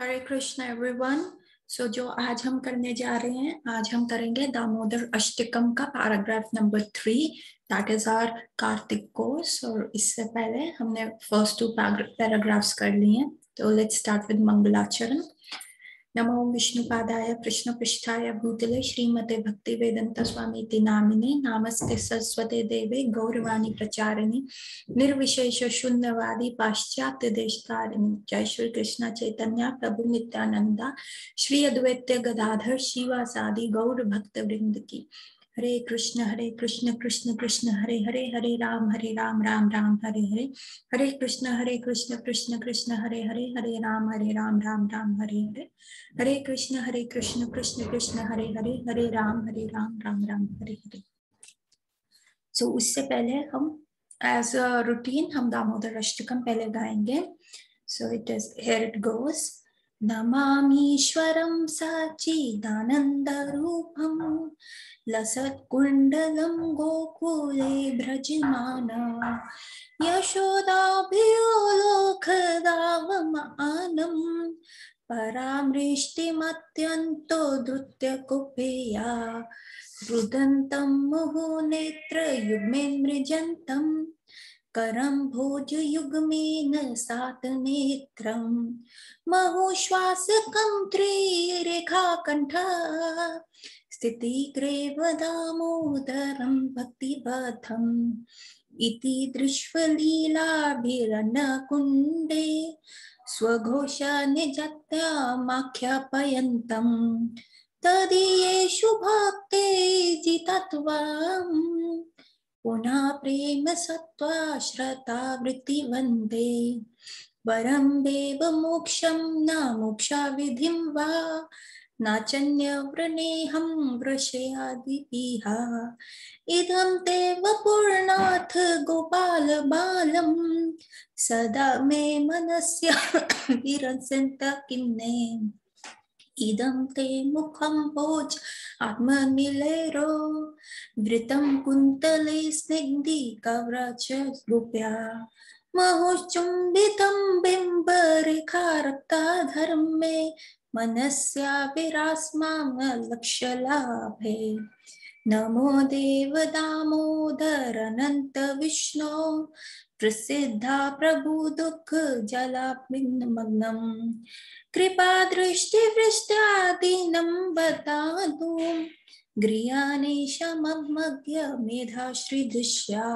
हरे Krishna everyone. सो जो आज हम करने जा रहे हैं, आज हम करेंगे दामोदर अष्टकम का paragraph number 3, that is our Kartik course. और इससे पहले हमने फर्स्ट 2 पैराग्राफ्स कर लिए हैं, तो लेट्स स्टार्ट विद मंगलाचरण। नमो विष्णुपादाय कृष्णपृष्ठाय भूतले श्रीमते भक्तिवेदांत स्वामीति नामिने नामस्ते सरस्वते देवे गौरवाणी प्रचारिणी निर्विशेष शून्यवादी पाश्चात्य देशतारिणी। जय श्री कृष्ण चैतन्य प्रभु नित्यानंदा श्री अद्वैत गदाधर शिवासादि गौर भक्त वृंद की। हरे कृष्ण कृष्ण कृष्ण हरे हरे, हरे राम राम राम हरे हरे, हरे कृष्ण कृष्ण कृष्ण हरे हरे, हरे राम राम राम हरे हरे, हरे कृष्ण कृष्ण कृष्ण हरे हरे, हरे राम राम राम हरे हरे। सो उससे पहले हम एज अ रूटीन हम दामोदर अष्टकम पहले गाएंगे। So it is here it goes. नमामीश्वरं सच्चिदानन्दरूपं लसत्कुण्डलं गोकुले भ्रजमाना यशोदाभिलोकदावमानं परामृष्टिमत्यन्तो धृत्यकुपेया रुदन्तं मुहुनेत्रयुग्मेन्मृजन्तं करं भोजयुग्मेन सातनेत्रं महोश्वासकं त्रिरेखाकण्ठा स्थितिग्रेव दामोदरं भक्तिबद्धम् इति दृश्यलीलाभिरन्नकुण्डे स्वघोषनिजत्यामाख्यापयन्तम् तदीयेषु भक्ते जितत्वम् पुनः प्रेम सत्त्वाश्रता वृत्तिवन्दे वरं देव मोक्षं न मोक्षाविधिं वा नाचन्यवृणेऽहं वृषयादिह इदं ते वपुर्नाथ गोपाल बालं सदा मे मनस्य विरसन्त किन्ने इदं ते मुखं भोज आत्मनिलेरो वृतं कुन्तले स्निग्धि कवच गोप्या महोच्चुम्बितं बिम्बरेखारक्ताधरं मे मनस्या विरास्मां लक्ष्यलाभे नमो देव दामोदर अनंत विष्णु प्रसिद्धा प्रभु दुख जलाग्निमग्नं कृपा दृष्टि वृष्ट्यादीनं बतातु गृहानेशमग्मग्य मेधाश्रीदृश्या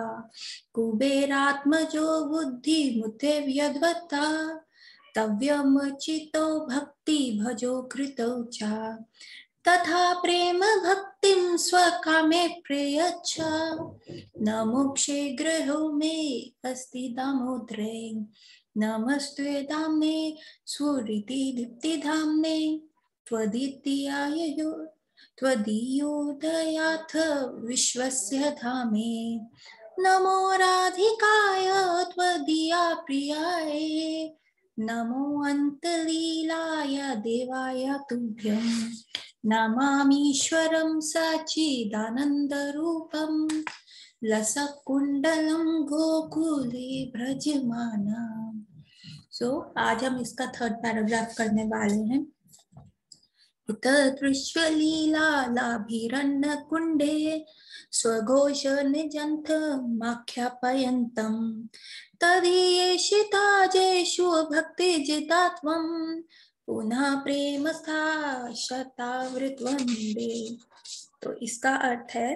कुबेरात्मजो बुद्धिमुते व्यद्वत्ता तव्यमचितो भक्ति भजो कृतौ च तथा प्रेम भक्तिं स्वकामे प्रयच्छ न मोक्षे गृहो मे अस्ति दामोदरे नमस्ते दाम्ने स्वरिति दीप्तिधाम्ने त्वदीयोदयाथ विश्वस्य धामे नमो राधिकाय त्वदीया प्रियाय नमो अन्तलीलाय देवाय तुभ्यं नमामीश्वरं सच्चिदानन्दरूपं लसकुण्डलं गोकुले भ्रजमाना। सो आज हम इसका थर्ड पैराग्राफ करने वाले हैं। दृश्यलीलाभिरन्नकुण्डे स्वघोषनिजन्थमाख्यापयन्तम् तदीयेषिताजेषु भक्तिजितात्वं पुनः प्रेम शतावृतवन्दे। तो इसका अर्थ है,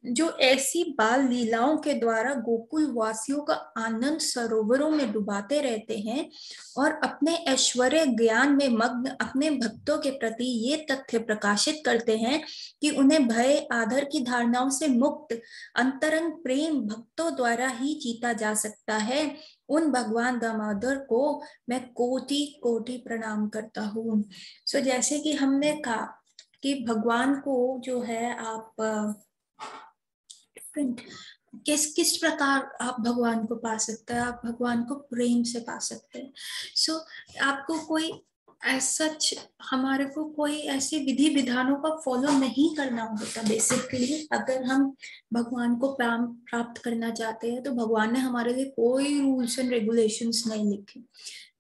जो ऐसी बाल लीलाओं के द्वारा गोकुल वासियों का आनंद सरोवरों में डुबाते रहते हैं और अपने ऐश्वर्य ज्ञान में मग्न अपने भक्तों के प्रति ये तथ्य प्रकाशित करते हैं कि उन्हें भय आदर की धारणाओं से मुक्त अंतरंग प्रेम भक्तों द्वारा ही जीता जा सकता है, उन भगवान दामोदर को मैं कोटि कोटि प्रणाम करता हूँ। सो जैसे कि हमने कहा कि भगवान को जो है आप किस किस प्रकार आप भगवान को पा सकते हैं, आप भगवान को प्रेम से पा सकते हैं। सो आपको कोई ऐसा हमारे को कोई ऐसे विधि विधानों का फॉलो नहीं करना होता। बेसिकली अगर हम भगवान को प्राप्त करना चाहते हैं तो भगवान ने हमारे लिए कोई रूल्स एंड रेगुलेशंस नहीं लिखे।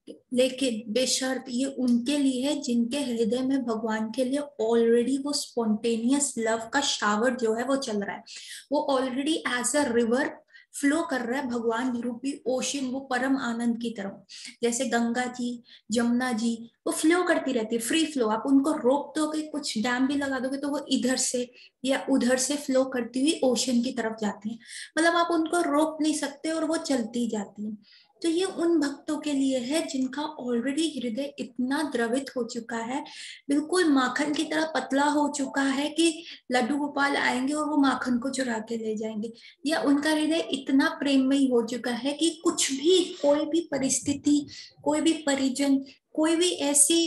लेकिन बेशर्त ये उनके लिए है जिनके हृदय में भगवान के लिए ऑलरेडी वो स्पॉन्टेनियस लव का शावर जो है वो चल रहा है, वो already as a river flow कर रहा है भगवान रूपी ओशन, वो परम आनंद की तरफ। जैसे गंगा जी, जमुना जी, वो फ्लो करती रहती है, फ्री फ्लो। आप उनको रोक दोगे, कुछ डैम भी लगा दोगे, तो वो इधर से या उधर से फ्लो करती हुई ओशन की तरफ जाती है। मतलब आप उनको रोक नहीं सकते और वो चलती जाती है। तो ये उन भक्तों के लिए है जिनका ऑलरेडी हृदय इतना द्रवित हो चुका है, बिल्कुल माखन की तरह पतला हो चुका है कि लड्डू गोपाल आएंगे और वो माखन को चुरा के ले जाएंगे। या उनका हृदय इतना प्रेममयी हो चुका है कि कुछ भी, कोई भी परिस्थिति, कोई भी परिजन, कोई भी ऐसी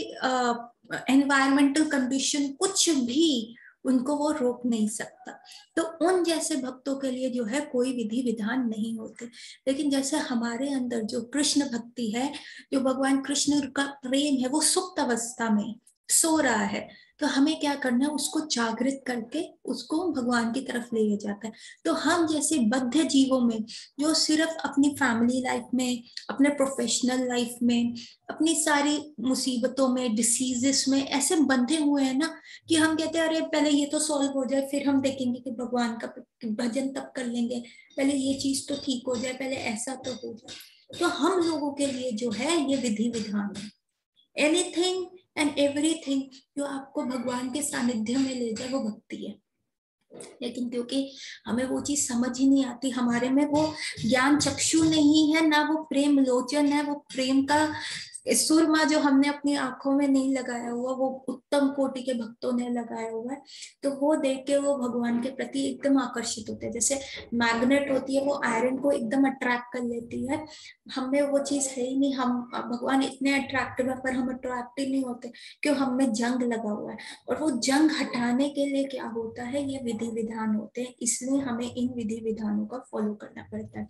एनवायरमेंटल कंडीशन, कुछ भी उनको वो रोक नहीं सकता। तो उन जैसे भक्तों के लिए जो है कोई विधि विधान नहीं होते। लेकिन जैसे हमारे अंदर जो कृष्ण भक्ति है, जो भगवान कृष्ण का प्रेम है, वो सुप्त अवस्था में सो रहा है, तो हमें क्या करना है, उसको जागृत करके उसको भगवान की तरफ ले जाता है। तो हम जैसे बद्ध जीवों में जो सिर्फ अपनी फैमिली लाइफ में, अपने प्रोफेशनल लाइफ में, अपनी सारी मुसीबतों में, डिसीजेस में ऐसे बंधे हुए हैं ना, कि हम कहते हैं अरे पहले ये तो सॉल्व हो जाए, फिर हम देखेंगे कि भगवान का भजन तब कर लेंगे, पहले ये चीज तो ठीक हो जाए, पहले ऐसा तो हो जाए। तो हम लोगों के लिए जो है ये विधि विधान है। एनीथिंग एंड एवरीथिंग जो आपको भगवान के सानिध्य में ले जाए वो भक्ति है। लेकिन क्योंकि हमें वो चीज समझ ही नहीं आती, हमारे में वो ज्ञान चक्षु नहीं है, ना वो प्रेम लोचन है, वो प्रेम का सुरमा जो हमने अपनी आंखों में नहीं लगाया हुआ, वो उत्तम कोटि के भक्तों ने लगाया हुआ है। तो वो देख के वो भगवान के प्रति एकदम आकर्षित होते हैं। जैसे मैग्नेट होती है, वो आयरन को एकदम अट्रैक्ट कर लेती है, हमें वो चीज है ही नहीं, हम भगवान इतने अट्रैक्टिव है पर हम अट्रैक्ट ही नहीं होते, क्यों, हम में जंग लगा हुआ है। और वो जंग हटाने के लिए क्या होता है, ये विधि विधान होते हैं, इसलिए हमें इन विधि विधानों का फॉलो करना पड़ता है।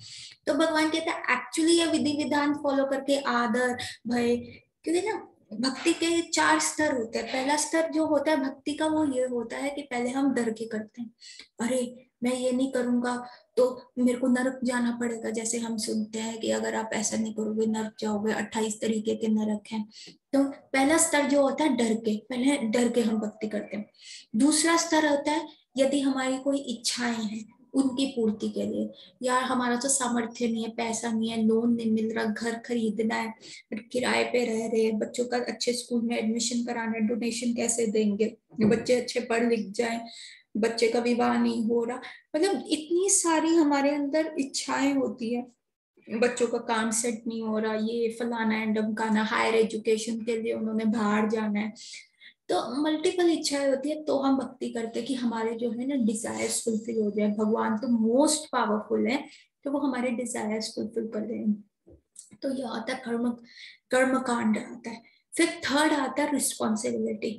तो भगवान कहता है एक्चुअली ये विधि विधान फॉलो करके आदर भय, क्योंकि ना भक्ति के 4 स्तर होते हैं। पहला स्तर जो होता है भक्ति का, वो ये होता है कि पहले हम डर के करते हैं, अरे मैं ये नहीं करूंगा तो मेरे को नरक जाना पड़ेगा। जैसे हम सुनते हैं कि अगर आप ऐसा नहीं करोगे नरक जाओगे, 28 तरीके के नरक हैं। तो पहला स्तर जो होता है डर के, पहले डर के हम भक्ति करते हैं। दूसरा स्तर होता है यदि हमारी कोई इच्छाएं हैं उनकी पूर्ति के लिए, यार हमारा तो सामर्थ्य नहीं है, पैसा नहीं है, लोन नहीं मिल रहा, घर खरीदना है, किराए पे रह रहे हैं, बच्चों का अच्छे स्कूल में एडमिशन कराना है, डोनेशन कैसे देंगे, बच्चे अच्छे पढ़ लिख जाएं, बच्चे का विवाह नहीं हो रहा, मतलब इतनी सारी हमारे अंदर इच्छाएं होती है, बच्चों का काम सेट नहीं हो रहा, ये फलाना है ढमकाना, हायर एजुकेशन के लिए उन्होंने बाहर जाना है। तो मल्टीपल इच्छाएं होती है, तो हम भक्ति करते हैं कि हमारे जो है ना डिजायर्स फुलफिल हो जाए। भगवान तो मोस्ट पावरफुल है, तो वो हमारे डिजायर्स फुलफिल कर रहे हैं। तो ये आता है कर्म, कर्म कांड आता है। फिर थर्ड आता है रिस्पॉन्सिबिलिटी।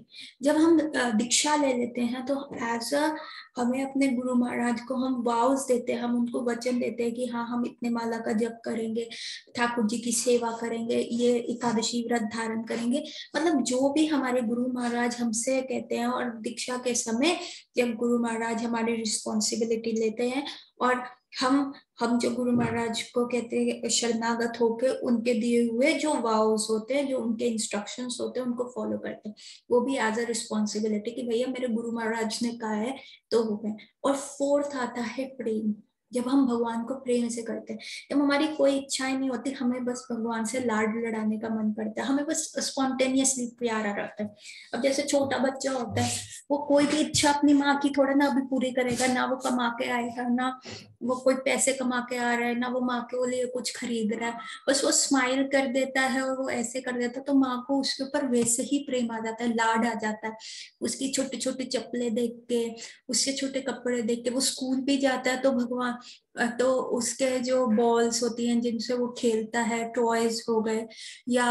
जब हम दीक्षा ले लेते हैं तो एज अ, हमें अपने गुरु महाराज को हम वाउस देते हैं, हम उनको वचन देते हैं कि हाँ हम इतने माला का जप करेंगे, ठाकुर जी की सेवा करेंगे, ये एकादशी व्रत धारण करेंगे, मतलब जो भी हमारे गुरु महाराज हमसे कहते हैं। और दीक्षा के समय जब गुरु महाराज हमारी रिस्पॉन्सिबिलिटी लेते हैं और हम जो गुरु महाराज को कहते हैं शरणागत होकर उनके दिए हुए जो वाउस होते हैं, जो उनके इंस्ट्रक्शंस होते हैं, उनको फॉलो करते हैं, वो भी एज अ रिस्पॉन्सिबिलिटी कि भैया मेरे गुरु महाराज ने कहा है तो हो गए। और फोर्थ आता है प्रेम। जब हम भगवान को प्रेम से करते हैं, जब हमारी कोई इच्छाएं नहीं होती, हमें बस भगवान से लाड लड़ाने का मन करता है, हमें बस स्पॉन्टेनियसली प्यारा रहता है। अब जैसे छोटा बच्चा होता है, वो कोई भी इच्छा अपनी माँ की थोड़ा ना अभी पूरी करेगा, ना वो कमा के आएगा, ना वो कोई पैसे कमा के आ रहा है, ना वो माँ के लिए कुछ खरीद रहा है, बस वो स्माइल कर देता है और वो ऐसे कर देता है, तो माँ को उसके ऊपर वैसे ही प्रेम आ जाता है, लाड आ जाता है। उसकी छोटी छोटी चप्पलें देख के, उसके छोटे कपड़े देख के, वो स्कूल भी जाता है तो भगवान, तो उसके जो बॉल्स होती हैं जिनसे वो खेलता है, टॉयज हो गए, या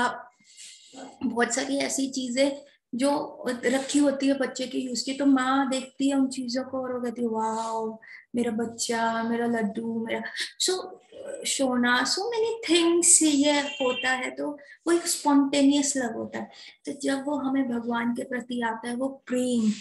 बहुत सारी ऐसी चीजें जो रखी होती है बच्चे की यूज की, तो माँ देखती है उन चीजों को और वो कहती है वाह मेरा बच्चा, मेरा लड्डू, मेरा सो सोना, सो मेनी थिंग्स ये होता है। तो वो एक स्पॉन्टेनियस लव होता है। तो जब वो हमें भगवान के प्रति आता है, वो प्रेम,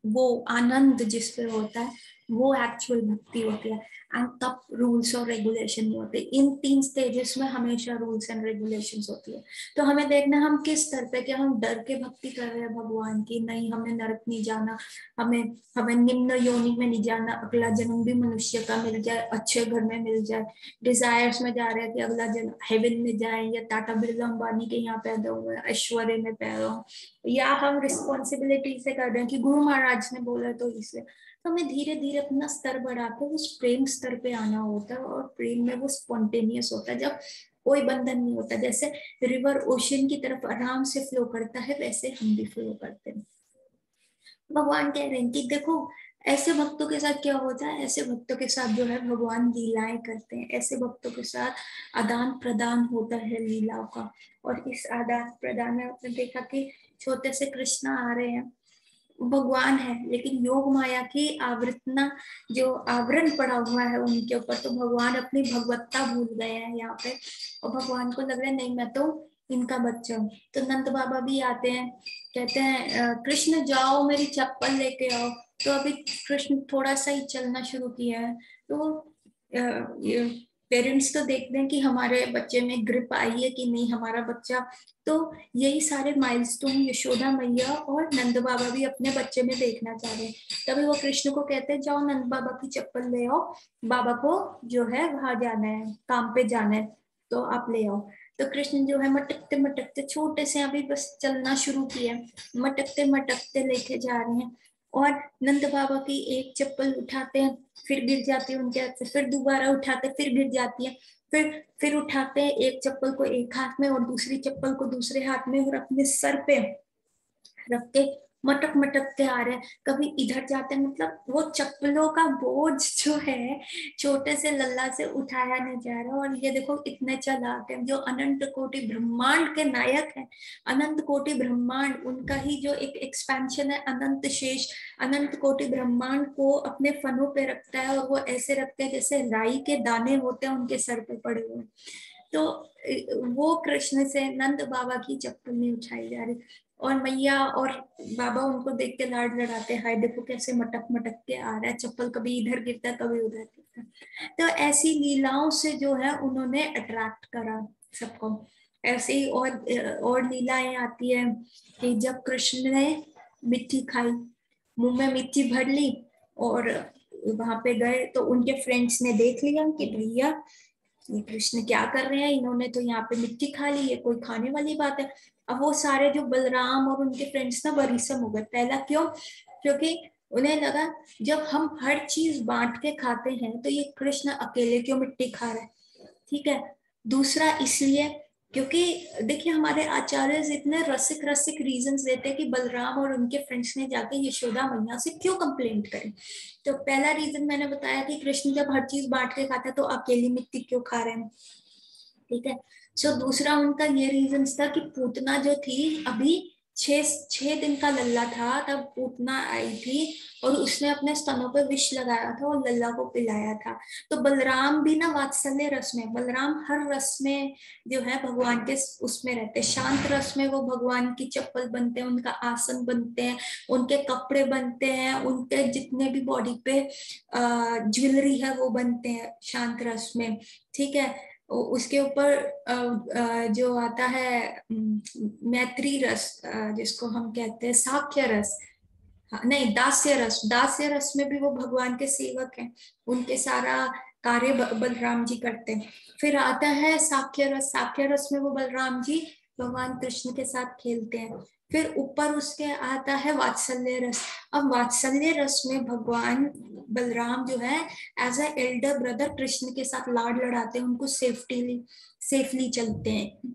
वो आनंद जिस पे होता है, वो एक्चुअल भक्ति होती है। एंड तब रूल्स और रेगुलेशन नहीं होते। इन 3 स्टेजेस में हमेशा रूल्स एंड रेगुलेशंस होती है। तो हमें देखना हम किस स्तर पे, क्या हम डर के भक्ति कर रहे हैं भगवान की, नहीं हमें नरक नहीं जाना, हमें हमें निम्न योनि में नहीं जाना, अगला जन्म भी मनुष्य का मिल जाए, अच्छे घर में मिल जाए, डिजायर्स में जा रहे हैं कि अगला जन्म हेवन में जाए, या टाटा बिरला अंबानी के यहाँ पैदा हुए, ऐश्वर्य में पैदा हो, या हम रिस्पॉन्सिबिलिटी से कर रहे हैं कि गुरु महाराज ने बोला तो इसलिए। तो हमें धीरे धीरे अपना स्तर बढ़ाकर उस प्रेम स्तर पे आना होता है, और प्रेम में वो स्पॉन्टेनियस होता है जब कोई बंधन नहीं होता। जैसे रिवर ओशियन की तरफ आराम से फ्लो करता है, वैसे हम भी फ्लो करते हैं। भगवान कह रहे हैं कि देखो ऐसे भक्तों के साथ क्या होता है, ऐसे भक्तों के साथ जो है भगवान लीलाएं करते हैं, ऐसे भक्तों के साथ आदान प्रदान होता है लीलाओं का। और इस आदान प्रदान में आपने देखा कि छोटे से कृष्णा आ रहे हैं, भगवान है, लेकिन योग माया की आवृतना जो आवरण पड़ा हुआ है उनके ऊपर, तो भगवान अपनी भगवत्ता भूल गए हैं यहाँ पे, और भगवान को लग रहा है नहीं मैं तो इनका बच्चा हूँ। तो नंद बाबा भी आते हैं, कहते हैं कृष्ण जाओ मेरी चप्पल लेके आओ। तो अभी कृष्ण थोड़ा सा ही चलना शुरू किया है, तो पेरेंट्स तो देखते हैं कि हमारे बच्चे में ग्रिप आई है कि नहीं हमारा बच्चा। तो यही सारे माइलस्टोन यशोदा मैया और नंद बाबा भी अपने बच्चे में देखना चाह रहे हैं। तभी वो कृष्ण को कहते हैं जाओ नंद बाबा की चप्पल ले आओ, बाबा को जो है वहां जाना है, काम पे जाना है, तो आप ले आओ। तो कृष्ण जो है मटकते मटकते छोटे से अभी बस चलना शुरू किया, मटकते मटकते लेके जा रहे हैं, और नंद बाबा की एक चप्पल उठाते हैं, फिर गिर जाती है उनके हाथ से, फिर दोबारा उठाते फिर गिर जाती है, फिर उठाते हैं एक चप्पल को एक हाथ में और दूसरी चप्पल को दूसरे हाथ में, और अपने सर पे रख के मटक मटक के आ रहे हैं। कभी इधर जाते हैं, मतलब वो चप्पलों का बोझ जो है छोटे से लल्ला से उठाया नहीं जा रहा। और ये देखो इतने चालाक हैं, जो अनंत कोटि ब्रह्मांड के नायक हैं, अनंत कोटि ब्रह्मांड उनका ही जो एक एक्सपेंशन है, अनंत शेष अनंत कोटि ब्रह्मांड को अपने फनों पे रखता है, और वो ऐसे रखते हैं जैसे राई के दाने होते हैं उनके सर पे पड़े हुए। तो वो कृष्ण से नंद बाबा की चप्पल नहीं उठाई जा रही, और मैया और बाबा उनको देख के लाड लड़ाते, हाय देखो कैसे मटक मटक के आ रहा है, चप्पल कभी इधर गिरता है कभी उधर गिरता है। तो ऐसी लीलाओं से जो है उन्होंने अट्रैक्ट करा सबको। ऐसे ही और लीलाएं आती है कि जब कृष्ण ने मिट्टी खाई, मुंह में मिट्टी भर ली, और वहां पे गए तो उनके फ्रेंड्स ने देख लिया कि भैया ये कृष्ण क्या कर रहे हैं, इन्होंने तो यहाँ पे मिट्टी खा ली, ये कोई खाने वाली बात है। अब वो सारे जो बलराम और उनके फ्रेंड्स ना बरीसम हो गए। पहला क्यों? क्योंकि उन्हें लगा जब हम हर चीज बांट के खाते हैं तो ये कृष्ण अकेले क्यों मिट्टी खा रहा है, ठीक है। दूसरा इसलिए क्योंकि देखिए हमारे आचार्य इतने रसिक रसिक रीजंस देते हैं कि बलराम और उनके फ्रेंड्स ने जाके यशोदा मैया से क्यों कंप्लेंट करी। तो पहला रीजन मैंने बताया कि कृष्ण जब हर चीज बांट के खाता है तो अकेली मिट्टी क्यों खा रहे हैं, ठीक है। सो दूसरा उनका ये रीजन था कि पूतना जो थी अभी 6 दिन का लल्ला था तब पूतना आई थी, और उसने अपने स्तनों पे विष लगाया था और लल्ला को पिलाया था। तो बलराम भी ना वात्सल्य रस में, बलराम हर रस में जो है भगवान के उसमें रहते, शांत रस में वो भगवान की चप्पल बनते हैं, उनका आसन बनते हैं, उनके कपड़े बनते हैं, उनके जितने भी बॉडी पे ज्वेलरी है वो बनते हैं शांत रस में, ठीक है। उसके ऊपर जो आता है मैत्री रस, जिसको हम कहते हैं साख्य रस, हाँ, नहीं दास्य रस, दास्य रस में भी वो भगवान के सेवक हैं, उनके सारा कार्य बलराम जी करते हैं। फिर आता है साख्य रस, साख्य रस में वो बलराम जी भगवान कृष्ण के साथ खेलते हैं। फिर ऊपर उसके आता है वात्सल्य रस। अब वात्सल्य रस में भगवान बलराम जो है as a elder brother Krishna के साथ लाड लड़ाते हैं, उनको सेफली चलते हैं,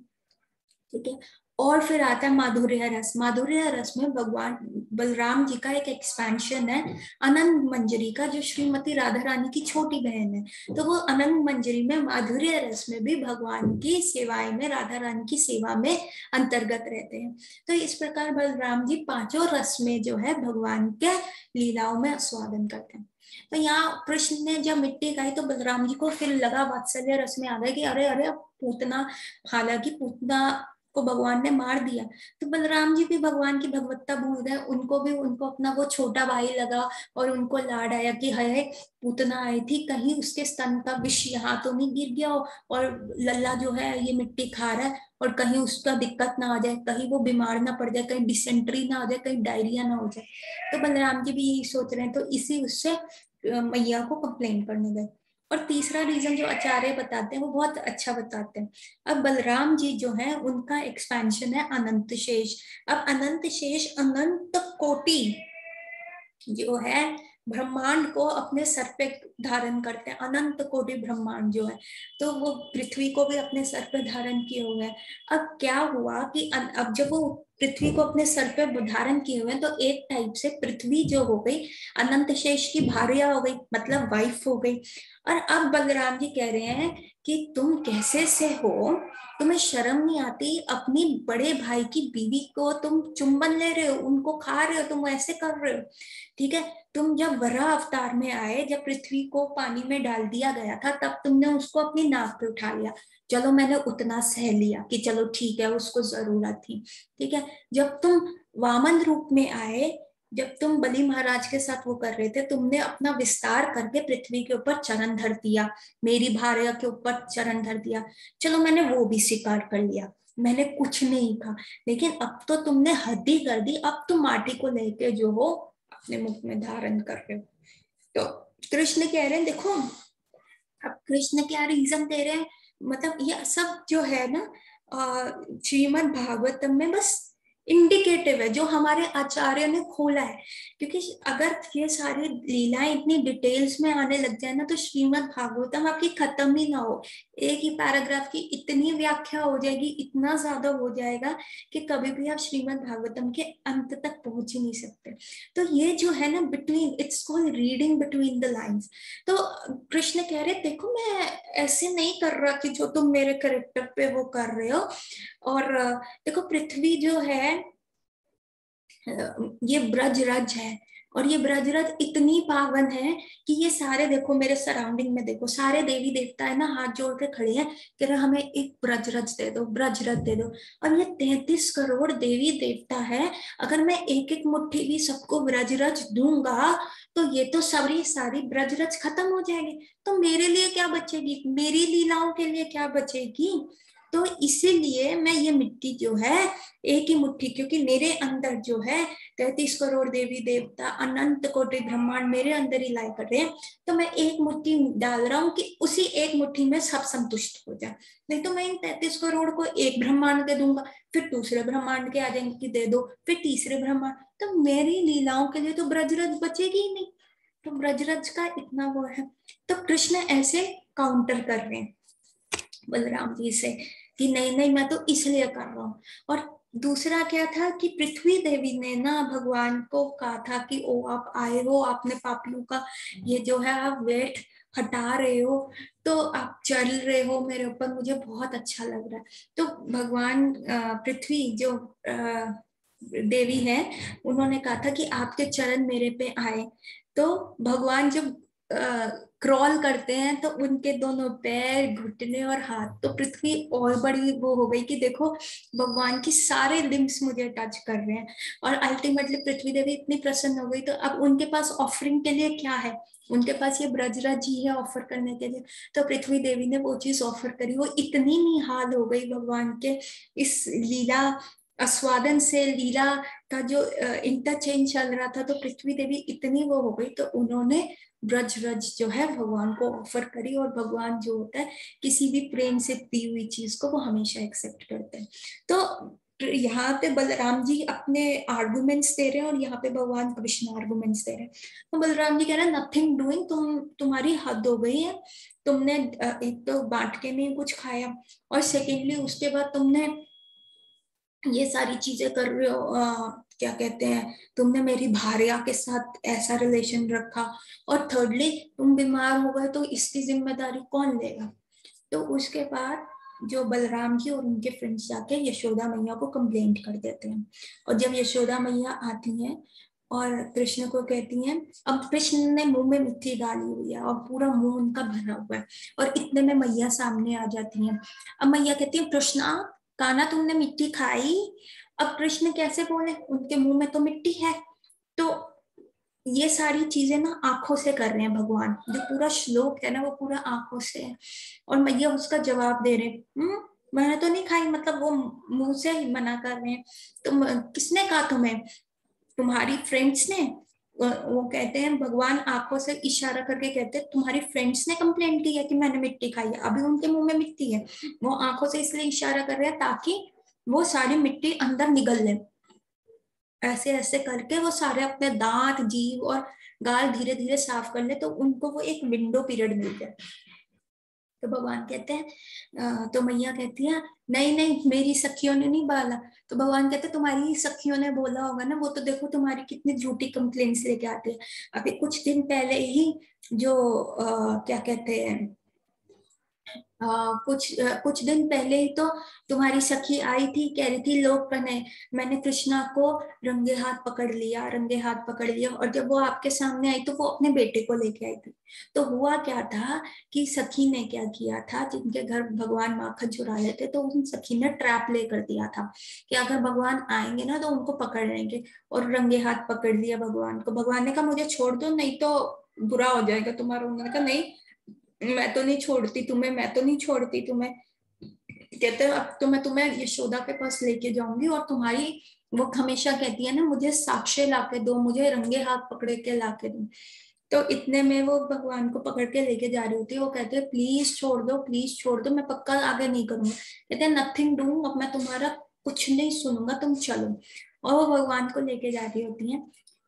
ठीक है। और फिर आता है माधुर्य रस। माधुर्य रस में भगवान बलराम जी का एक एक्सपेंशन है अनंत मंजरी का, जो श्रीमती राधा रानी की छोटी बहन है। तो वो अनंत मंजरी में माधुर्य रस में भी भगवान की सेवाएं में, राधा रानी की सेवा में अंतर्गत रहते हैं। तो इस प्रकार बलराम जी पांचों रस में जो है भगवान के लीलाओं में आस्वादन करते हैं। तो यहाँ कृष्ण ने जब मिट्टी खाई तो बलराम जी को फिर लगा वात्सल्य रस में आ गए कि अरे अरे अब पूतना, हालांकि पूतना को भगवान ने मार दिया। तो बलराम जी भी भगवान की भगवत्ता भूल गए, उनको अपना वो छोटा भाई लगा और उनको लाड आया कि है पूतना आई थी, कहीं उसके स्तन का विष यहाँ तो नहीं गिर गया हो और लल्ला जो है ये मिट्टी खा रहा है और कहीं उसका दिक्कत ना आ जाए, कहीं वो बीमार ना पड़ जाए, कहीं डिसेंट्री ना हो जाए, कहीं डायरिया ना हो जाए। तो बलराम जी भी यही सोच रहे हैं, तो इसी उससे मैया को कंप्लेन करने गए। और तीसरा रीजन जो आचार्य बताते हैं वो बहुत अच्छा बताते हैं। अब बलराम जी जो है उनका एक्सपेंशन है अनंत शेष। अब अनंत शेष अनंत कोटि जो है ब्रह्मांड को अपने सर पे धारण करते हैं, अनंत कोटि ब्रह्मांड जो है, तो वो पृथ्वी को भी अपने सर पे धारण किए हुए हैं। अब क्या हुआ कि अब जब वो पृथ्वी को अपने सर पे धारण किए हुए हैं तो एक टाइप से पृथ्वी जो हो गई अनंत शेष की भार्या हो गई, मतलब वाइफ हो गई। और अब बलराम जी कह रहे हैं कि तुम कैसे से हो, तुम्हें शर्म नहीं आती, अपनी बड़े भाई की बीवी को तुम चुंबन ले रहे हो, उनको खा रहे हो, तुम ऐसे कर रहे हो। ठीक है, तुम जब वराह अवतार में आए, जब पृथ्वी को पानी में डाल दिया गया था, तब तुमने उसको अपनी नाक पे उठा लिया। चलो मैंने उतना सह लिया कि चलो ठीक है उसको जरूरत थी। ठीक है, जब तुम वामन रूप में आए, जब तुम बलि महाराज के साथ वो कर रहे थे, तुमने अपना विस्तार करके पृथ्वी के ऊपर चरण धर दिया, मेरी भार्या के ऊपर चरण धर दिया। चलो मैंने वो भी स्वीकार कर लिया, मैंने कुछ नहीं कहा। लेकिन अब तो तुमने हद ही कर दी, अब तुम माटी को लेके जो हो अपने मुख में धारण कर रहे हो। तो कृष्ण कह रहे हैं देखो, अब कृष्ण क्या रीजन दे रहे हैं, मतलब ये सब जो है ना श्रीमद् भागवतम में बस इंडिकेटिव है जो हमारे आचार्य ने खोला है। क्योंकि अगर ये सारी लीलाएं इतनी डिटेल्स में आने लग जाए ना तो श्रीमद् भागवतम आपकी खत्म ही ना हो। एक ही पैराग्राफ की इतनी व्याख्या हो जाएगी, इतना ज्यादा हो जाएगा कि कभी भी आप श्रीमद् भागवतम के अंत तक पहुंच ही नहीं सकते। तो ये जो है ना between, it's called reading between the lines. तो कृष्ण कह रहे देखो मैं ऐसे नहीं कर रहा कि जो तुम मेरे करेक्टर पे वो कर रहे हो। और देखो पृथ्वी जो है ये ब्रजरज है, और ये ब्रजरज इतनी पावन है कि ये सारे देखो मेरे सराउंडिंग में देखो, सारे देवी देवता है ना हाथ जोड़ के खड़े हैं कि हमें एक ब्रजरज दे दो, ब्रजरज दे दो। और ये 33 करोड़ देवी देवता है, अगर मैं एक एक मुट्ठी भी सबको ब्रजरज दूंगा तो ये तो सारी ब्रजरज खत्म हो जाएगी, तो मेरे लिए क्या बचेगी, मेरी लीलाओं के लिए क्या बचेगी। तो इसीलिए मैं ये मिट्टी जो है एक ही मुट्ठी, क्योंकि मेरे अंदर जो है 33 करोड़ देवी देवता अनंत कोटि ब्रह्मांड मेरे अंदर ही लाए कर रहे हैं, तो मैं एक मुट्ठी डाल रहा हूँ कि उसी एक मुट्ठी में सब संतुष्ट हो जाए। नहीं तो मैं इन 33 करोड़ को एक ब्रह्मांड दे दूंगा, फिर दूसरे ब्रह्मांड के आ जाएंगे कि दे दो, फिर तीसरे ब्रह्मांड, तो मेरी लीलाओं के लिए तो ब्रजरज बचेगी ही नहीं। तो ब्रजरज का इतना वो है। तो कृष्ण ऐसे काउंटर कर रहे हैं बलराम जी से कि नहीं नहीं मैं तो इसलिए कर रहा हूँ। और दूसरा क्या था कि पृथ्वी देवी ने ना भगवान को कहा था कि ओ आप आए हो, आपने पापियों का ये जो है आप वेट हटा रहे हो, तो आप चल रहे हो मेरे ऊपर, मुझे बहुत अच्छा लग रहा है। तो भगवान पृथ्वी जो देवी है, उन्होंने कहा था कि आपके चरण मेरे पे आए। तो भगवान जब क्रॉल करते हैं तो उनके दोनों पैर, घुटने और हाथ, तो पृथ्वी और बड़ी वो हो गई कि देखो भगवान की सारे लिम्स मुझे टच कर रहे हैं। और अल्टीमेटली पृथ्वी देवी इतनी प्रसन्न हो गई, तो अब उनके पास ऑफरिंग के लिए क्या है, उनके पास ये ब्रजराज ही है ऑफर करने के लिए। तो पृथ्वी देवी ने वो चीज ऑफर करी, वो इतनी निहाल हो गई भगवान के इस लीला आस्वादन से, लीला का जो इंटरचेंज चल रहा था, तो पृथ्वी देवी इतनी वो हो गई, तो उन्होंने ब्रजरज जो है भगवान को ऑफर करी। और भगवान जो होता है किसी भी प्रेम से दी हुई चीज को वो हमेशा एक्सेप्ट करते हैं। तो यहाँ पे बलराम जी अपने आर्गुमेंट्स दे रहे हैं और यहाँ पे भगवान कृष्ण आर्गुमेंट्स दे रहे हैं। तो बलराम जी कह रहे हैं नथिंग डूइंग, तुम्हारी हद हो गई है, तुमने एक तो बांट के नहीं कुछ खाया, और सेकेंडली उसके बाद तुमने ये सारी चीजें कर रहे हो, क्या कहते हैं, तुमने मेरी भार्या के साथ ऐसा रिलेशन रखा, और थर्डली तुम बीमार हो गए तो इसकी जिम्मेदारी कौन लेगा। तो उसके बाद जो बलराम जी और उनके फ्रेंड्स जाके यशोदा मैया को कंप्लेंट कर देते हैं। और जब यशोदा मैया आती हैं और कृष्ण को कहती हैं, अब कृष्ण ने मुंह में मिट्टी डाली हुई है और पूरा मुंह उनका भरा हुआ है, और इतने में मैया सामने आ जाती हैं। अब मैया कहती है कृष्णा कान्हा तुमने मिट्टी खाई। अब कृष्ण कैसे बोले, उनके मुंह में तो मिट्टी है। तो ये सारी चीजें ना आंखों से कर रहे हैं भगवान, जो पूरा श्लोक है ना वो पूरा आंखों से है। और मैया उसका जवाब दे रहे, मैंने तो नहीं खाई, मतलब वो मुंह से ही मना कर रहे हैं। तुम, किसने कहा तुम्हें, तुम्हारी फ्रेंड्स ने। वो कहते हैं, भगवान आंखों से इशारा करके कहते हैं तुम्हारी फ्रेंड्स ने कंप्लेंट की है कि मैंने मिट्टी खाई है, अभी उनके मुंह में मिट्टी है। वो आंखों से इसलिए इशारा कर रहे हैं ताकि वो सारी मिट्टी अंदर निगल ले। ऐसे ऐसे करके वो सारे अपने दांत, जीभ और गाल धीरे धीरे साफ कर ले, तो उनको वो एक विंडो पीरियड मिल जाए। तो भगवान कहते हैं, तो मैया कहती है नहीं नहीं मेरी सखियों ने नहीं बोला। तो भगवान कहते हैं तुम्हारी सखियों ने बोला होगा ना, वो तो देखो तुम्हारी कितनी झूठी कंप्लेंट्स लेके आती है। अभी कुछ दिन पहले ही जो क्या कहते हैं, कुछ दिन पहले ही तो तुम्हारी सखी आई थी, कह रही थी लोग कने, मैंने कृष्णा को रंगे हाथ पकड़ लिया, रंगे हाथ पकड़ लिया। और जब वो आपके सामने आई तो वो अपने बेटे को लेके आई थी। तो हुआ क्या था कि सखी ने क्या किया था, जिनके घर भगवान माखन चुरा लेते तो उन सखी ने ट्रैप ले कर दिया था कि अगर भगवान आएंगे ना तो उनको पकड़ लेंगे। और रंगे हाथ पकड़ लिया भगवान को। भगवान ने कहा मुझे छोड़ दो नहीं तो बुरा हो जाएगा तुम्हारा। उन्होंने कहा नहीं, मैं तो नहीं छोड़ती तुम्हें, मैं तो नहीं छोड़ती तुम्हें। कहते हैं अब तो मैं तुम्हें यशोदा के पास लेके जाऊंगी और तुम्हारी, वो हमेशा कहती है ना मुझे साक्ष्य लाके दो, मुझे रंगे हाथ पकड़ के लाके दो। तो इतने में वो भगवान को पकड़ के लेके जा रही होती है। वो कहते हैं प्लीज छोड़ दो, प्लीज छोड़ दो, मैं पक्का आगे नहीं करूंगा। कहते हैं नथिंग डू, अब मैं तुम्हारा कुछ नहीं सुनूंगा, तुम चलो। और वो भगवान को लेके जा रही होती है।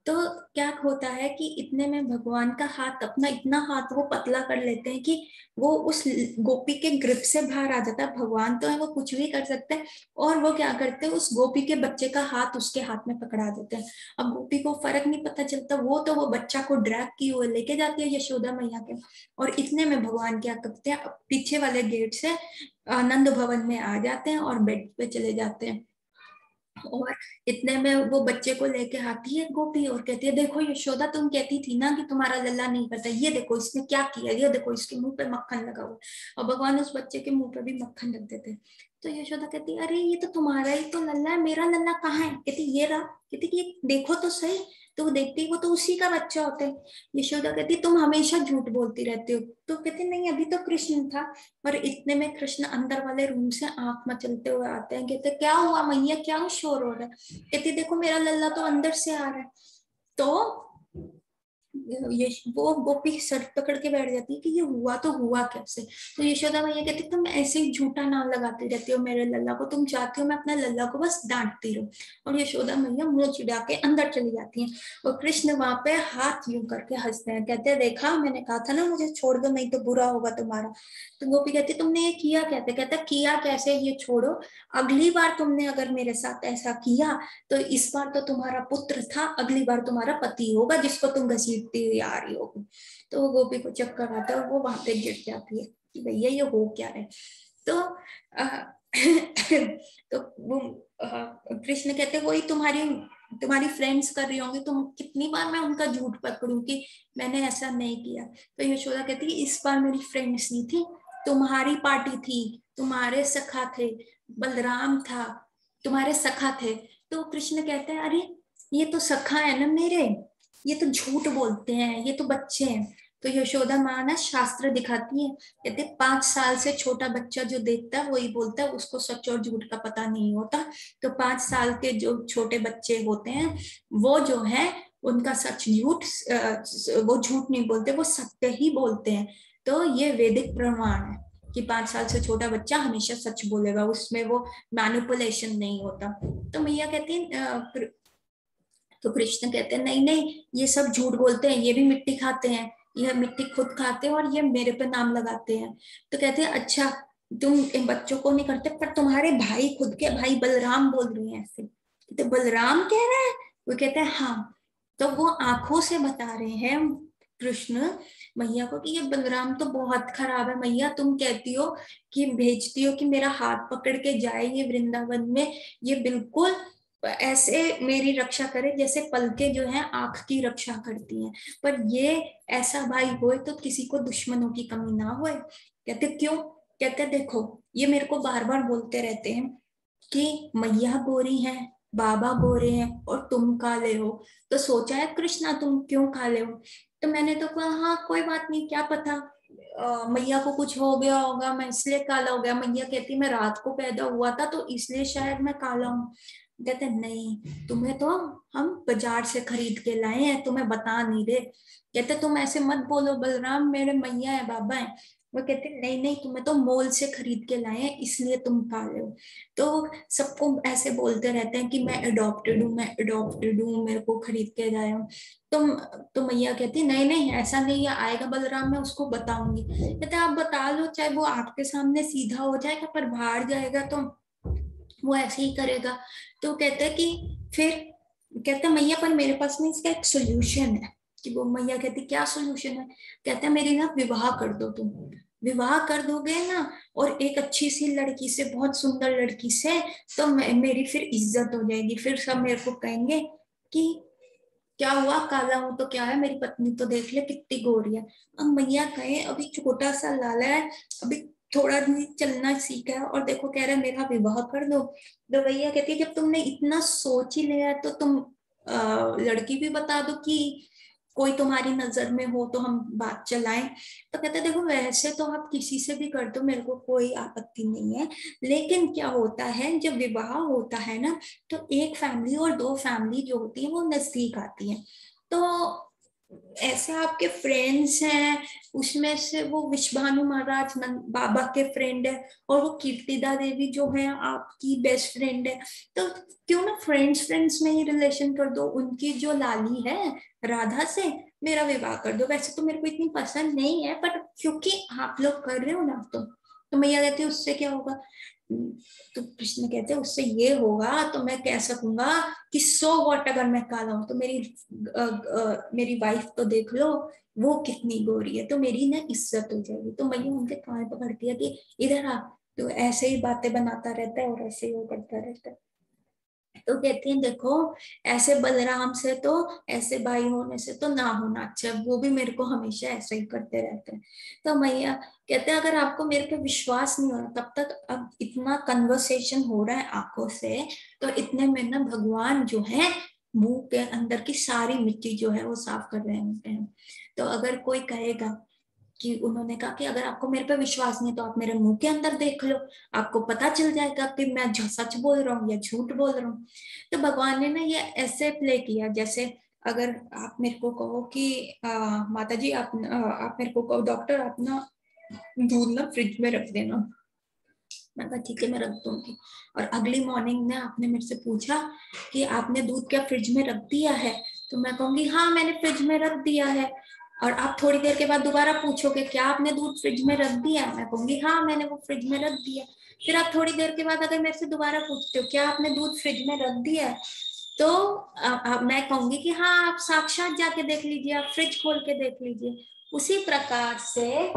तो क्या होता है कि इतने में भगवान का हाथ, अपना इतना हाथ वो पतला कर लेते हैं कि वो उस गोपी के ग्रिप से बाहर आ जाता है। भगवान तो है, वो कुछ भी कर सकते हैं। और वो क्या करते हैं, उस गोपी के बच्चे का हाथ उसके हाथ में पकड़ा देते हैं। अब गोपी को फर्क नहीं पता चलता, वो तो वो बच्चा को ड्रैग की हुए लेके जाती है यशोदा मैया के। और इतने में भगवान क्या करते हैं, पीछे वाले गेट से आनंद भवन में आ जाते हैं और बेड पे चले जाते हैं। और इतने में वो बच्चे को लेके आती है गोपी और कहती है देखो यशोदा, तुम कहती थी ना कि तुम्हारा लल्ला नहीं पता, ये देखो इसने क्या किया, ये देखो इसके मुंह पे मक्खन लगा हुआ। और भगवान उस बच्चे के मुंह पे भी मक्खन रख देते। तो यशोदा कहती है अरे ये तो तुम्हारा ही तो लल्ला है, मेरा लल्ला कहाँ है। कहती ये रहा। कहती कि देखो तो सही। तो वो देखती वो तो उसी का बच्चा होता है। यशोदा कहती तुम हमेशा झूठ बोलती रहती हो। तो कहती नहीं अभी तो कृष्ण था। और इतने में कृष्ण अंदर वाले रूम से आंख मचलते हुए आते हैं। कहते क्या हुआ मैया, क्या शोर हो रहा है। कहती देखो मेरा लल्ला तो अंदर से आ रहा है। तो ये वो गोपी सर पकड़ के बैठ जाती है कि ये हुआ तो हुआ कैसे। तो यशोदा मैया कहती तुम ऐसे ही झूठा नाम लगाती रहती हो मेरे लल्ला को, तुम चाहती हो मैं अपना लल्ला को बस डांटती रहूं। और यशोदा मैया मुंह चिढ़ा के अंदर चली जाती हैं। और कृष्ण वहां पे हाथ यूं करके हंसते हैं, कहते हैं देखा मैंने कहा था ना मुझे छोड़ दो नहीं तो बुरा होगा तुम्हारा। तो गोपी कहती तुमने ये किया कैसे। कहता किया कैसे, ये छोड़ो, अगली बार तुमने अगर मेरे साथ ऐसा किया तो इस बार तो तुम्हारा पुत्र था, अगली बार तुम्हारा पति होगा जिसको तुम घसीटती हुई आ रही होगी। तो वो गोपी को चक्कर आता है और वो वहां पे गिर जाती है कि भैया ये हो क्या है। तो तो वो कृष्ण कहते वही तुम्हारी तुम्हारी फ्रेंड्स कर रही होंगी, तुम कितनी बार मैं उनका झूठ पकड़ूं कि मैंने ऐसा नहीं किया। तो यशोदा कहती है इस बार मेरी फ्रेंड्स नहीं थी, तुम्हारी पार्टी थी, तुम्हारे सखा थे, बलराम था, तुम्हारे सखा थे। तो कृष्ण कहते हैं अरे ये तो सखा है ना मेरे, ये तो झूठ बोलते हैं, ये तो बच्चे हैं। तो यशोदा माँ ना शास्त्र दिखाती है, कहते 5 साल से छोटा बच्चा जो देखता है वही बोलता है, उसको सच और झूठ का पता नहीं होता। तो 5 साल के जो छोटे बच्चे होते हैं वो जो है उनका सच झूठ, वो झूठ नहीं बोलते, वो सत्य ही बोलते हैं। तो ये वैदिक प्रमाण है कि 5 साल से छोटा बच्चा हमेशा सच बोलेगा, उसमें वो मैनिपुलेशन नहीं होता। तो मैया कहती है, तो कृष्ण कहते हैं नहीं नहीं ये सब झूठ बोलते हैं, ये भी मिट्टी खाते हैं, ये मिट्टी खुद खाते हैं और ये मेरे पे नाम लगाते हैं। तो कहते हैं अच्छा तुम इन बच्चों को नहीं करते, पर तुम्हारे भाई, खुद के भाई बलराम बोल रहे हैं ऐसे। तो बलराम कह रहे हैं, वो कहते हैं हाँ। तो वो आंखों से बता रहे हैं कृष्ण मैया को कि ये बलराम तो बहुत खराब है मैया, तुम कहती हो कि भेजती हो कि मेरा हाथ पकड़ के जाए ये वृंदावन में, ये बिल्कुल ऐसे मेरी रक्षा करे जैसे पलके जो है आंख की रक्षा करती हैं। पर ये ऐसा भाई होए तो किसी को दुश्मनों की कमी ना होए। कहते क्यों। कहते देखो ये मेरे को बार बार बोलते रहते हैं कि मैया गोरी है, बाबा गोरे हैं और तुम काले हो, तो सोचा है कृष्णा तुम क्यों काले हो? तो मैंने तो कहा हाँ कोई बात नहीं, क्या पता मैया को कुछ हो गया होगा, मैं इसलिए काला हो गया। मैया कहती मैं रात को पैदा हुआ था तो इसलिए शायद मैं काला हूँ। कहते नहीं, तुम्हें तो हम बाजार से खरीद के लाए हैं, तुम्हें बता नहीं रहे। कहते तुम ऐसे मत बोलो बलराम, मेरे मैया है बाबा है। वो कहते नहीं नहीं, तुम्हें तो मॉल से खरीद के लाए हैं इसलिए तुम काले हो। तो सबको ऐसे बोलते रहते हैं कि मैं अडॉप्टेड हूँ, मैं अडॉप्टेड हूँ, मेरे को खरीद के लाए हो। तुम तो मैया कहती नहीं नहीं ऐसा नहीं है, आएगा बलराम मैं उसको बताऊंगी। कहते आप बता लो, चाहे वो आपके सामने सीधा हो जाएगा पर बाहर जाएगा तो वो ऐसे ही करेगा। तो कहते हैं कि फिर, कहते मैया पर मेरे पास में इसका एक सोल्यूशन है। कि वो मैया कहती क्या सोल्यूशन है? कहते हैं मेरी ना विवाह कर दो तुम, विवाह कर दोगे ना और एक अच्छी सी लड़की से, बहुत सुंदर लड़की से, तो मेरी फिर इज्जत हो जाएगी, फिर सब मेरे को कहेंगे कि क्या हुआ काला हूं तो क्या है, मेरी पत्नी तो देख ले कितनी गोरी है। अब मैया कहे अभी छोटा सा लाला है, अभी थोड़ा दिन चलना सीखा है और देखो कह रहे मेरा विवाह कर दो। तो भैया कहती है जब तुमने इतना सोच ही लिया तो तुम लड़की भी बता दो कि कोई तुम्हारी नजर में हो तो हम बात चलाएं। तो कहते देखो वैसे तो आप किसी से भी कर दो, मेरे को कोई आपत्ति नहीं है, लेकिन क्या होता है जब विवाह होता है ना, तो एक फैमिली और दो फैमिली जो होती है वो नजदीक आती है। तो ऐसे आपके फ्रेंड्स हैं, उसमें से वो विश्वभानु महाराज बाबा के फ्रेंड है, और वो कीर्तिदा देवी जो है आपकी बेस्ट फ्रेंड है। तो क्यों ना फ्रेंड्स फ्रेंड्स में ही रिलेशन कर दो, उनकी जो लाली है राधा से मेरा विवाह कर दो। वैसे तो मेरे को इतनी पसंद नहीं है पर क्योंकि आप लोग कर रहे हो ना, तो मैया कहती है उससे क्या होगा? तो कृष्ण कहते हैं उससे ये होगा, तो मैं कह सकूंगा कि 100 वॉट अगर मैं काला हूं तो मेरी वाइफ तो देख लो वो कितनी गोरी है, तो मेरी ना इज्जत हो जाएगी। तो मैया उनके कान पकड़ती है कि इधर आ। तो ऐसे ही बातें बनाता रहता है और ऐसे ही वो करता रहता है। तो कहती हैं देखो ऐसे बलराम से तो, ऐसे भाई होने से तो ना होना अच्छा, वो भी मेरे को हमेशा ऐसा ही करते रहते हैं। तो मैया कहते हैं अगर आपको मेरे पे विश्वास नहीं हो रहा तब तक, अब इतना कन्वर्सेशन हो रहा है आंखों से, तो इतने में ना भगवान जो है मुंह के अंदर की सारी मिट्टी जो है वो साफ कर रहे होते हैं। तो अगर कोई कहेगा कि उन्होंने कहा कि अगर आपको मेरे पे विश्वास नहीं तो आप मेरे मुंह के अंदर देख लो, आपको पता चल जाएगा कि मैं सच बोल रहा हूँ या झूठ बोल रहा हूँ। तो भगवान ने ना ये ऐसे प्ले किया जैसे अगर आप मेरे को कहो कि माता जी आप मेरे को कहो डॉक्टर आप ना दूध ना फ्रिज में रख देना, मैं कहा ठीक है मैं रख दूंगी। और अगली मॉर्निंग में आपने मेरे से पूछा कि आपने दूध क्या फ्रिज में रख दिया है, तो मैं कहूंगी हाँ मैंने फ्रिज में रख दिया है। और आप थोड़ी देर के बाद दोबारा पूछोगे क्या आपने दूध फ्रिज में रख दिया है, मैं कहूंगी हाँ मैंने वो फ्रिज में रख दिया। फिर आप थोड़ी देर के बाद अगर मेरे से दोबारा पूछते हो क्या आपने दूध फ्रिज में रख दिया है, तो मैं कहूंगी कि हाँ आप साक्षात जाके देख लीजिए, आप फ्रिज खोल के देख लीजिए। उसी प्रकार से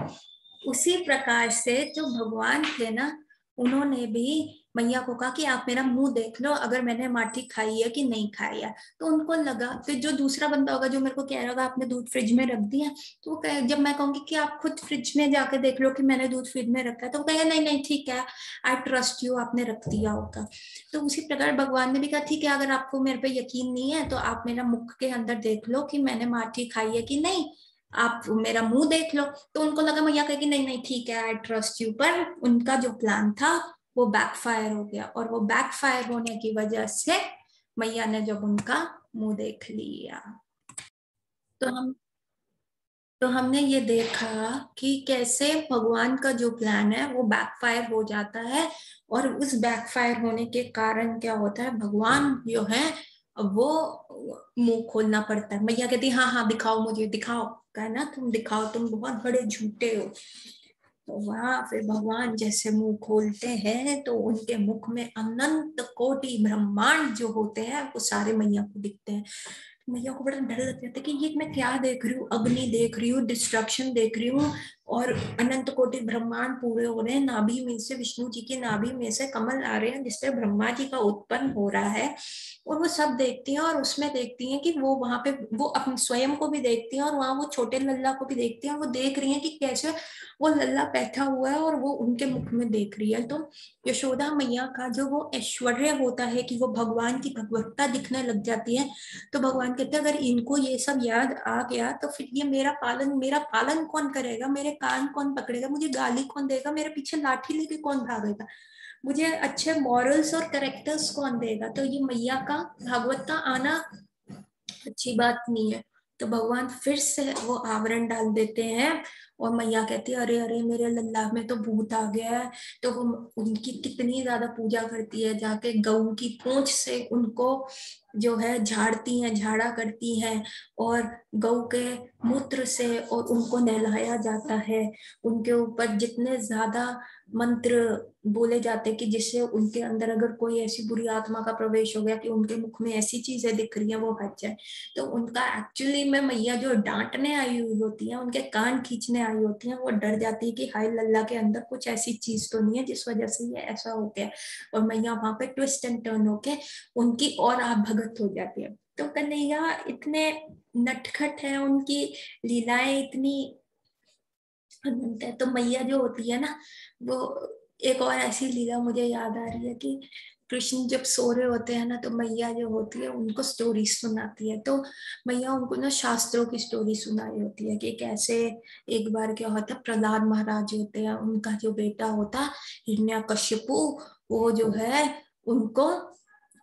उसी प्रकार से जो भगवान थे ना, उन्होंने भी मैया को कहा कि आप मेरा मुंह देख लो अगर मैंने माठी खाई है कि नहीं खाई है। तो उनको लगा कि जो दूसरा बंदा होगा जो मेरे को कह रहा होगा आपने दूध फ्रिज में रख दिया, तो वो जब मैं कहूंगी कि आप खुद फ्रिज में जाके देख लो कि मैंने दूध फ्रिज में रखा है, तो वो कहेगा नहीं नहीं ठीक है, आई ट्रस्ट यू, आपने रख दिया होगा। तो उसी प्रकार भगवान ने भी कहा ठीक है अगर आपको मेरे पे यकीन नहीं है तो आप मेरा मुख के अंदर देख लो कि मैंने माठी खाई है कि नहीं, आप मेरा मुंह देख लो। तो उनको लगा मैया कहेगी नहीं नहीं ठीक है आई ट्रस्ट यू, पर उनका जो प्लान था वो बैकफायर हो गया, और वो बैकफायर होने की वजह से मैया ने जब उनका मुंह देख लिया, तो हमने ये देखा कि कैसे भगवान का जो प्लान है वो बैकफायर हो जाता है। और उस बैकफायर होने के कारण क्या होता है, भगवान जो है वो मुंह खोलना पड़ता है। मैया कहती हाँ हाँ दिखाओ मुझे दिखाओ, कहा ना तुम दिखाओ तुम बहुत बड़े झूठे हो। तो वहां फिर भगवान जैसे मुंह खोलते हैं तो उनके मुख में अनंत कोटि ब्रह्मांड जो होते हैं वो सारे मैया को दिखते हैं। मैया को बड़ा डर लग जाता है कि ये मैं क्या देख रही हूँ, अग्नि देख रही हूँ, डिस्ट्रक्शन देख रही हूँ, और अनंत कोटि ब्रह्मांड पूरे हो रहे हैं, नाभि में से, विष्णु जी की नाभि में से कमल आ रहे हैं जिससे ब्रह्मा जी का उत्पन्न हो रहा है। और वो सब देखती हैं और उसमें देखती हैं कि वो वहां पे वो अपने स्वयं को भी देखती हैं और वहां वो छोटे लल्ला को भी देखती हैं। वो देख रही हैं कि कैसे वो लल्ला बैठा हुआ है और वो उनके मुख में देख रही है। तो यशोदा मैया का जो वो ऐश्वर्य होता है कि वो भगवान की भगवत्ता दिखने लग जाती है। तो भगवान कहते हैं अगर इनको ये सब याद आ गया तो फिर ये मेरा पालन कौन करेगा, मेरे कान कौन पकड़ेगा, मुझे गाली कौन देगा, मेरे पीछे लाठी लेके कौन भागेगा, मुझे अच्छे मॉरल्स और करेक्टर्स कौन देगा। तो ये मैया का भागवत आना अच्छी बात नहीं है। तो भगवान फिर से वो आवरण डाल देते हैं और मैया कहती है अरे अरे मेरे लल्ला में तो भूत आ गया है। तो वो उनकी कितनी ज्यादा पूजा करती है, जाके गऊ की पूंछ से उनको जो है झाड़ती हैं, झाड़ा करती हैं और गऊ के मूत्र से और उनको नहलाया जाता है। उनके ऊपर जितने ज्यादा मंत्र बोले जाते हैं कि जिससे उनके अंदर अगर कोई ऐसी बुरी आत्मा का प्रवेश हो गया कि उनके मुख में ऐसी चीजें दिख रही हैं वो हट जाए। तो उनका एक्चुअली में मैया जो डांटने आई हुई होती है, उनके कान खींचने आई होती है, वो डर जाती है कि हाय लल्ला के अंदर कुछ ऐसी चीज तो नहीं है जिस वजह से ये ऐसा हो गया। और मैया वहां पे ट्विस्ट एंड टर्न होके उनकी और आप भगत हो जाती है। तो कन्हैया इतने नटखट है, उनकी लीलाएं इतनी अनंत है। तो मैया जो होती है ना, वो एक और ऐसी लीला मुझे याद आ रही है कि कृष्ण जब सो रहे होते हैं ना तो मैया जो होती है उनको स्टोरी सुनाती है। तो मैया उनको ना शास्त्रों की स्टोरी सुनाई होती है कि कैसे एक बार क्या होता है, प्रहलाद महाराज होते हैं, उनका जो बेटा होता हिरण्यकशिपु, वो जो है उनको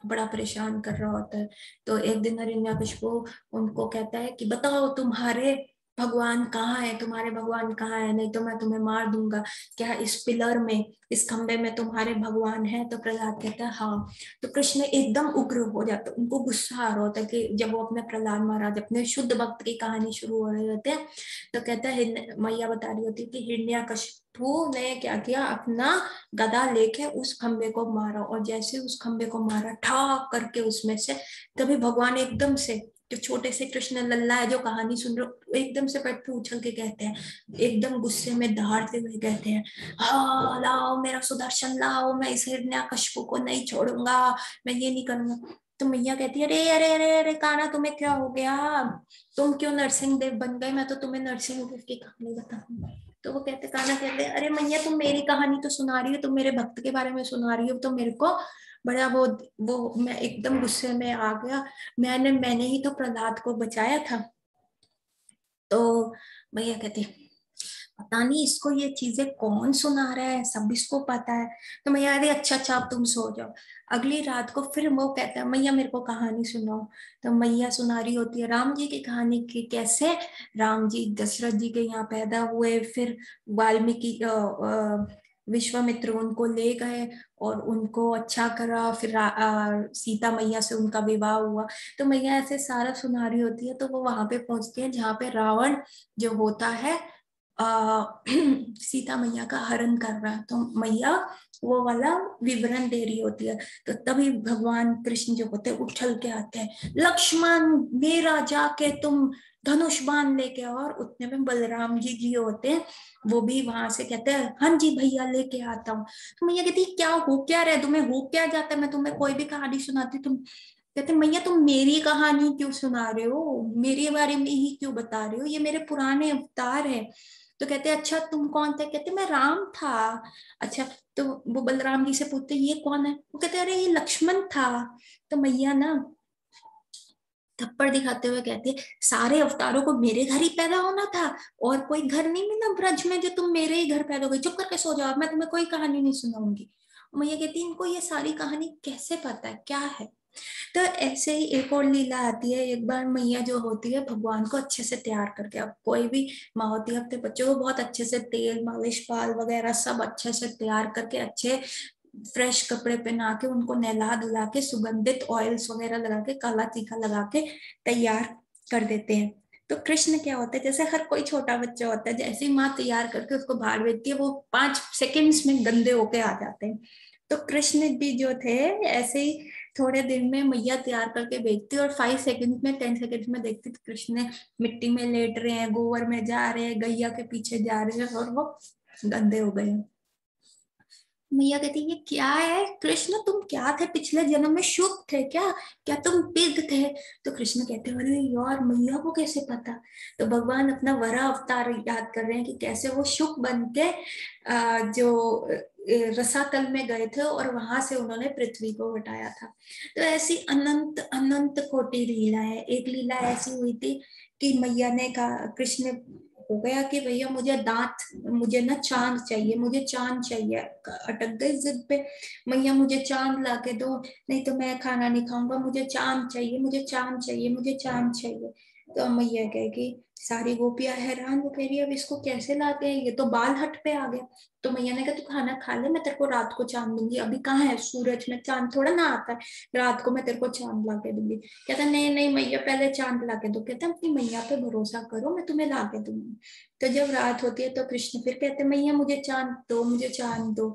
बड़ा परेशान कर रहा होता है। तो एक दिन हिरण्यकशिपु उनको कहता है कि बताओ तुम्हारे भगवान कहाँ है, तुम्हारे भगवान कहाँ है, नहीं तो मैं तुम्हें मार दूंगा। क्या इस पिलर में, इस खंबे में तुम्हारे भगवान है? तो प्रहलाद कहता है हाँ। तो कृष्ण एकदम उग्र हो जाता है, उनको गुस्सा आ रहा होता है कि जब वो अपने प्रहलाद महाराज अपने शुद्ध भक्त की कहानी शुरू हो रहे होते हैं। तो कहता है, मैया बता रही होती है कि हिरण्यकशिपु ने क्या किया, अपना गदा लेके उस खंबे को मारा और जैसे उस खंबे को मारा ठाक करके उसमें से, तभी भगवान एकदम से, जो छोटे से कृष्ण लल्ला है जो कहानी सुन रहे हो, एकदम से पेट पे उछल के कहते हैं, एकदम गुस्से में दहाड़ते हुए कहते हैं, हाँ लाओ मेरा सुदर्शन लाओ, मैं इस हिरण्यकशिपु को नहीं छोड़ूंगा, मैं ये नहीं करूंगा। तो मैया कहती है अरे अरे अरे अरे काना तुम्हें क्या हो गया, तुम क्यों नरसिंह देव बन गए, मैं तो तुम्हें नरसिंह देव की कहानी बताऊंगा। तो वो कहते, काना कहते अरे मैया तुम मेरी कहानी तो सुना रही हो, तुम मेरे भक्त के बारे में सुना रही हो। तो मेरे को बड़ा वो मैं एकदम गुस्से में आ गया, मैंने ही तो प्रहलाद को बचाया था। तो भैया कहते पता नहीं इसको ये चीजें कौन सुना रहा है, सब इसको पता है। तो मैया अरे अच्छा अच्छा अब तुम सो जाओ। अगली रात को फिर वो कहता है मैया मेरे को कहानी सुनाओ। तो मैया सुना रही होती है राम जी की कहानी की, कैसे राम जी दशरथ जी के यहाँ पैदा हुए, फिर वाल्मीकि विश्वामित्र उनको ले गए और उनको अच्छा करा, फिर सीता मैया से उनका विवाह हुआ। तो मैया ऐसे सारा सुना रही होती है। तो वो वहां पे पहुंचती है जहाँ पे रावण जो होता है सीता मैया का हरण कर रहा है। तो मैया वो वाला विवरण दे रही होती है। तो तभी भगवान कृष्ण जो होते हैं उछल के आते हैं, लक्ष्मण मेरा जाके तुम धनुष बाण लेके आओ। और उतने में बलराम जी जी होते हैं, वो भी वहां से कहते हैं हाँ जी भैया लेके आता हूँ। तो मैया कहती क्या हो क्या रहे तुम्हें, हो क्या जाता है, मैं तुम्हें कोई भी कहानी सुनाती तुम, कहते मैया तुम मेरी कहानी क्यों सुना रहे हो, मेरे बारे में ही क्यों बता रहे हो, ये मेरे पुराने अवतार है। तो कहते अच्छा तुम कौन थे, कहते मैं राम था। अच्छा, तो वो बलराम जी से पूछते ये कौन है, वो कहते अरे ये लक्ष्मण था। तो मैया ना थप्पड़ दिखाते हुए कहते सारे अवतारों को मेरे घर ही पैदा होना था और कोई घर नहीं मिला ब्रज में जो तुम मेरे ही घर पैदा हो गई, चुप करके सो जाओ, मैं तुम्हें कोई कहानी नहीं सुनाऊंगी। मैया कहती इनको ये सारी कहानी कैसे पता है क्या है। तो ऐसे ही एक और लीला आती है। एक बार मैया जो होती है भगवान को अच्छे से तैयार करके, अब कोई भी माँ होती है अपने बच्चों को बहुत अच्छे से तेल मालिश पाल वगैरह सब अच्छे से तैयार करके, अच्छे फ्रेश कपड़े पहना के, उनको नहला धुला के, सुगंधित ऑयल्स वगैरह लगा के, काला टीका लगा के तैयार कर देते हैं। तो कृष्ण क्या होता है, जैसे हर कोई छोटा बच्चा होता है, जैसे ही माँ तैयार करके उसको बाहर भेजती है वो 5 सेकंड्स में गंदे होके आ जाते हैं। तो कृष्ण भी जो थे ऐसे ही थोड़े दिन में मैया तैयार करके भेजती और 5 सेकंड में 10 सेकंड में देखती तो कृष्ण मिट्टी में लेट रहे हैं, गोबर में जा रहे हैं, गैया के पीछे जा रहे हैं और वो गंदे हो गए। मैया कहती ये क्या है कृष्ण, तुम क्या थे पिछले जन्म में, शुभ थे क्या, क्या तुम पिग थे? तो कृष्ण कहते हैं अरे यार मैया को कैसे पता? तो भगवान अपना वरा अवतार याद कर रहे हैं कि कैसे वो शुक बन के जो रसातल में गए थे और वहां से उन्होंने पृथ्वी को हटाया था। तो ऐसी अनंत अनंत कोटि लीला है। एक लीला ऐसी हुई थी कि मैया ने कहा, कृष्ण हो गया कि भैया मुझे दांत, मुझे ना चांद चाहिए, मुझे चांद चाहिए, अटक गई जिद पे, मैया मुझे चांद ला के दो, नहीं तो मैं खाना नहीं खाऊंगा, मुझे चांद चाहिए, मुझे चांद चाहिए, मुझे चांद चाहिए। तो मैया कहेगी, सारी गोपियां हैरान हो, कह रही अब इसको कैसे लाते हैं, ये तो बाल हट पे आ गया। तो मैया ने कहा तू खाना खा ले, मैं तेरे को रात को चांद दूंगी, अभी कहाँ है सूरज में चांद थोड़ा ना आता है, रात को मैं तेरे को चांद ला के दूंगी। कहता नहीं नहीं मैया पहले चांद ला के दो। कहता अपनी मैया पे भरोसा करो, मैं तुम्हें ला के दूंगी। तो जब रात होती है तो कृष्ण फिर कहते मैया मुझे चांद दो, मुझे चांद दो।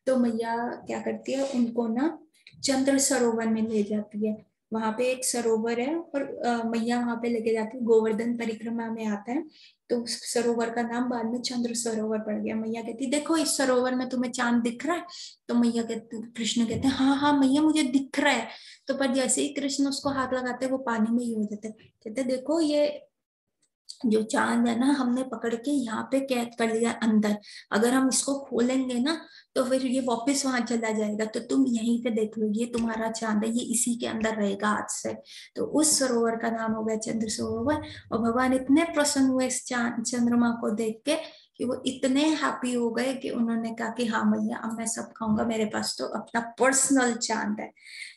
तो मैया क्या करती है, उनको ना चंद्र सरोवर में ले जाती है। वहां पे एक सरोवर है और मैया वहां पे लेके जाती है, गोवर्धन परिक्रमा में आता है। तो उस सरोवर का नाम बाद में चंद्र सरोवर पड़ गया। मैया कहती देखो इस सरोवर में तुम्हें चांद दिख रहा है? तो मैया कहते, कृष्ण कहते हैं हाँ हाँ मैया मुझे दिख रहा है। तो पर जैसे ही कृष्ण उसको हाथ लगाते वो पानी में ही हो जाते। कहते देखो ये जो चांद है ना हमने पकड़ के यहाँ पे कैद कर लिया अंदर, अगर हम इसको खोलेंगे ना तो फिर ये वापस वहां चला जाएगा, तो तुम यहीं पे देख लो ये तुम्हारा चांद है, ये इसी के अंदर रहेगा आज से। तो उस सरोवर का नाम हो गया चंद्र सरोवर। और भगवान इतने प्रसन्न हुए इस चांद चंद्रमा को देख के कि वो इतने हैप्पी हो गए कि उन्होंने कहा कि हाँ मैया अब मैं सब खाऊंगा, मेरे पास तो अपना पर्सनल चांद है।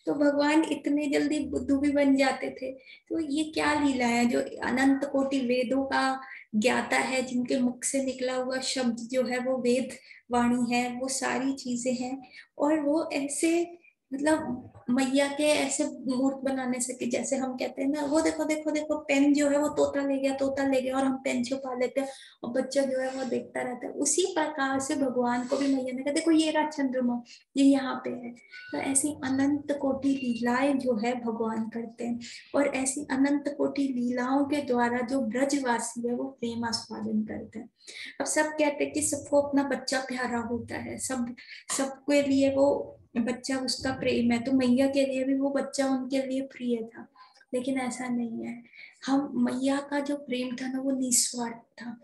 तो भगवान इतने जल्दी बुद्धू भी बन जाते थे। तो ये क्या लीला है, जो अनंत कोटि वेदों का ज्ञाता है, जिनके मुख से निकला हुआ शब्द जो है वो वेद वाणी है, वो सारी चीजें हैं। और वो ऐसे मतलब मैया के ऐसे मूर्त बनाने से कि जैसे हम कहते हैं ना वो देखो देखो देखो पेन जो है वो तोता ले गया, तोता ले गया, और हम पेन छुपा लेते हैं और बच्चा जो है वो देखता रहता है। उसी प्रकार से भगवान को भी मैया ने कहा देखो ये रहा चंद्रमा, ये यहाँ पे है। तो ऐसी अनंत कोटि लीलाएं जो है भगवान करते हैं। और ऐसी अनंत कोटि लीलाओं के द्वारा जो ब्रजवासी है वो प्रेम आस्वादन करते हैं। अब सब कहते हैं कि सबको अपना बच्चा प्यारा होता है, सब सबके लिए वो बच्चा उसका प्रेम है, तो मैया के लिए भी वो बच्चा उनके लिए प्रिय था। लेकिन ऐसा नहीं है। हम मैया का जो प्रेम था ना वो निस्वार्थ था।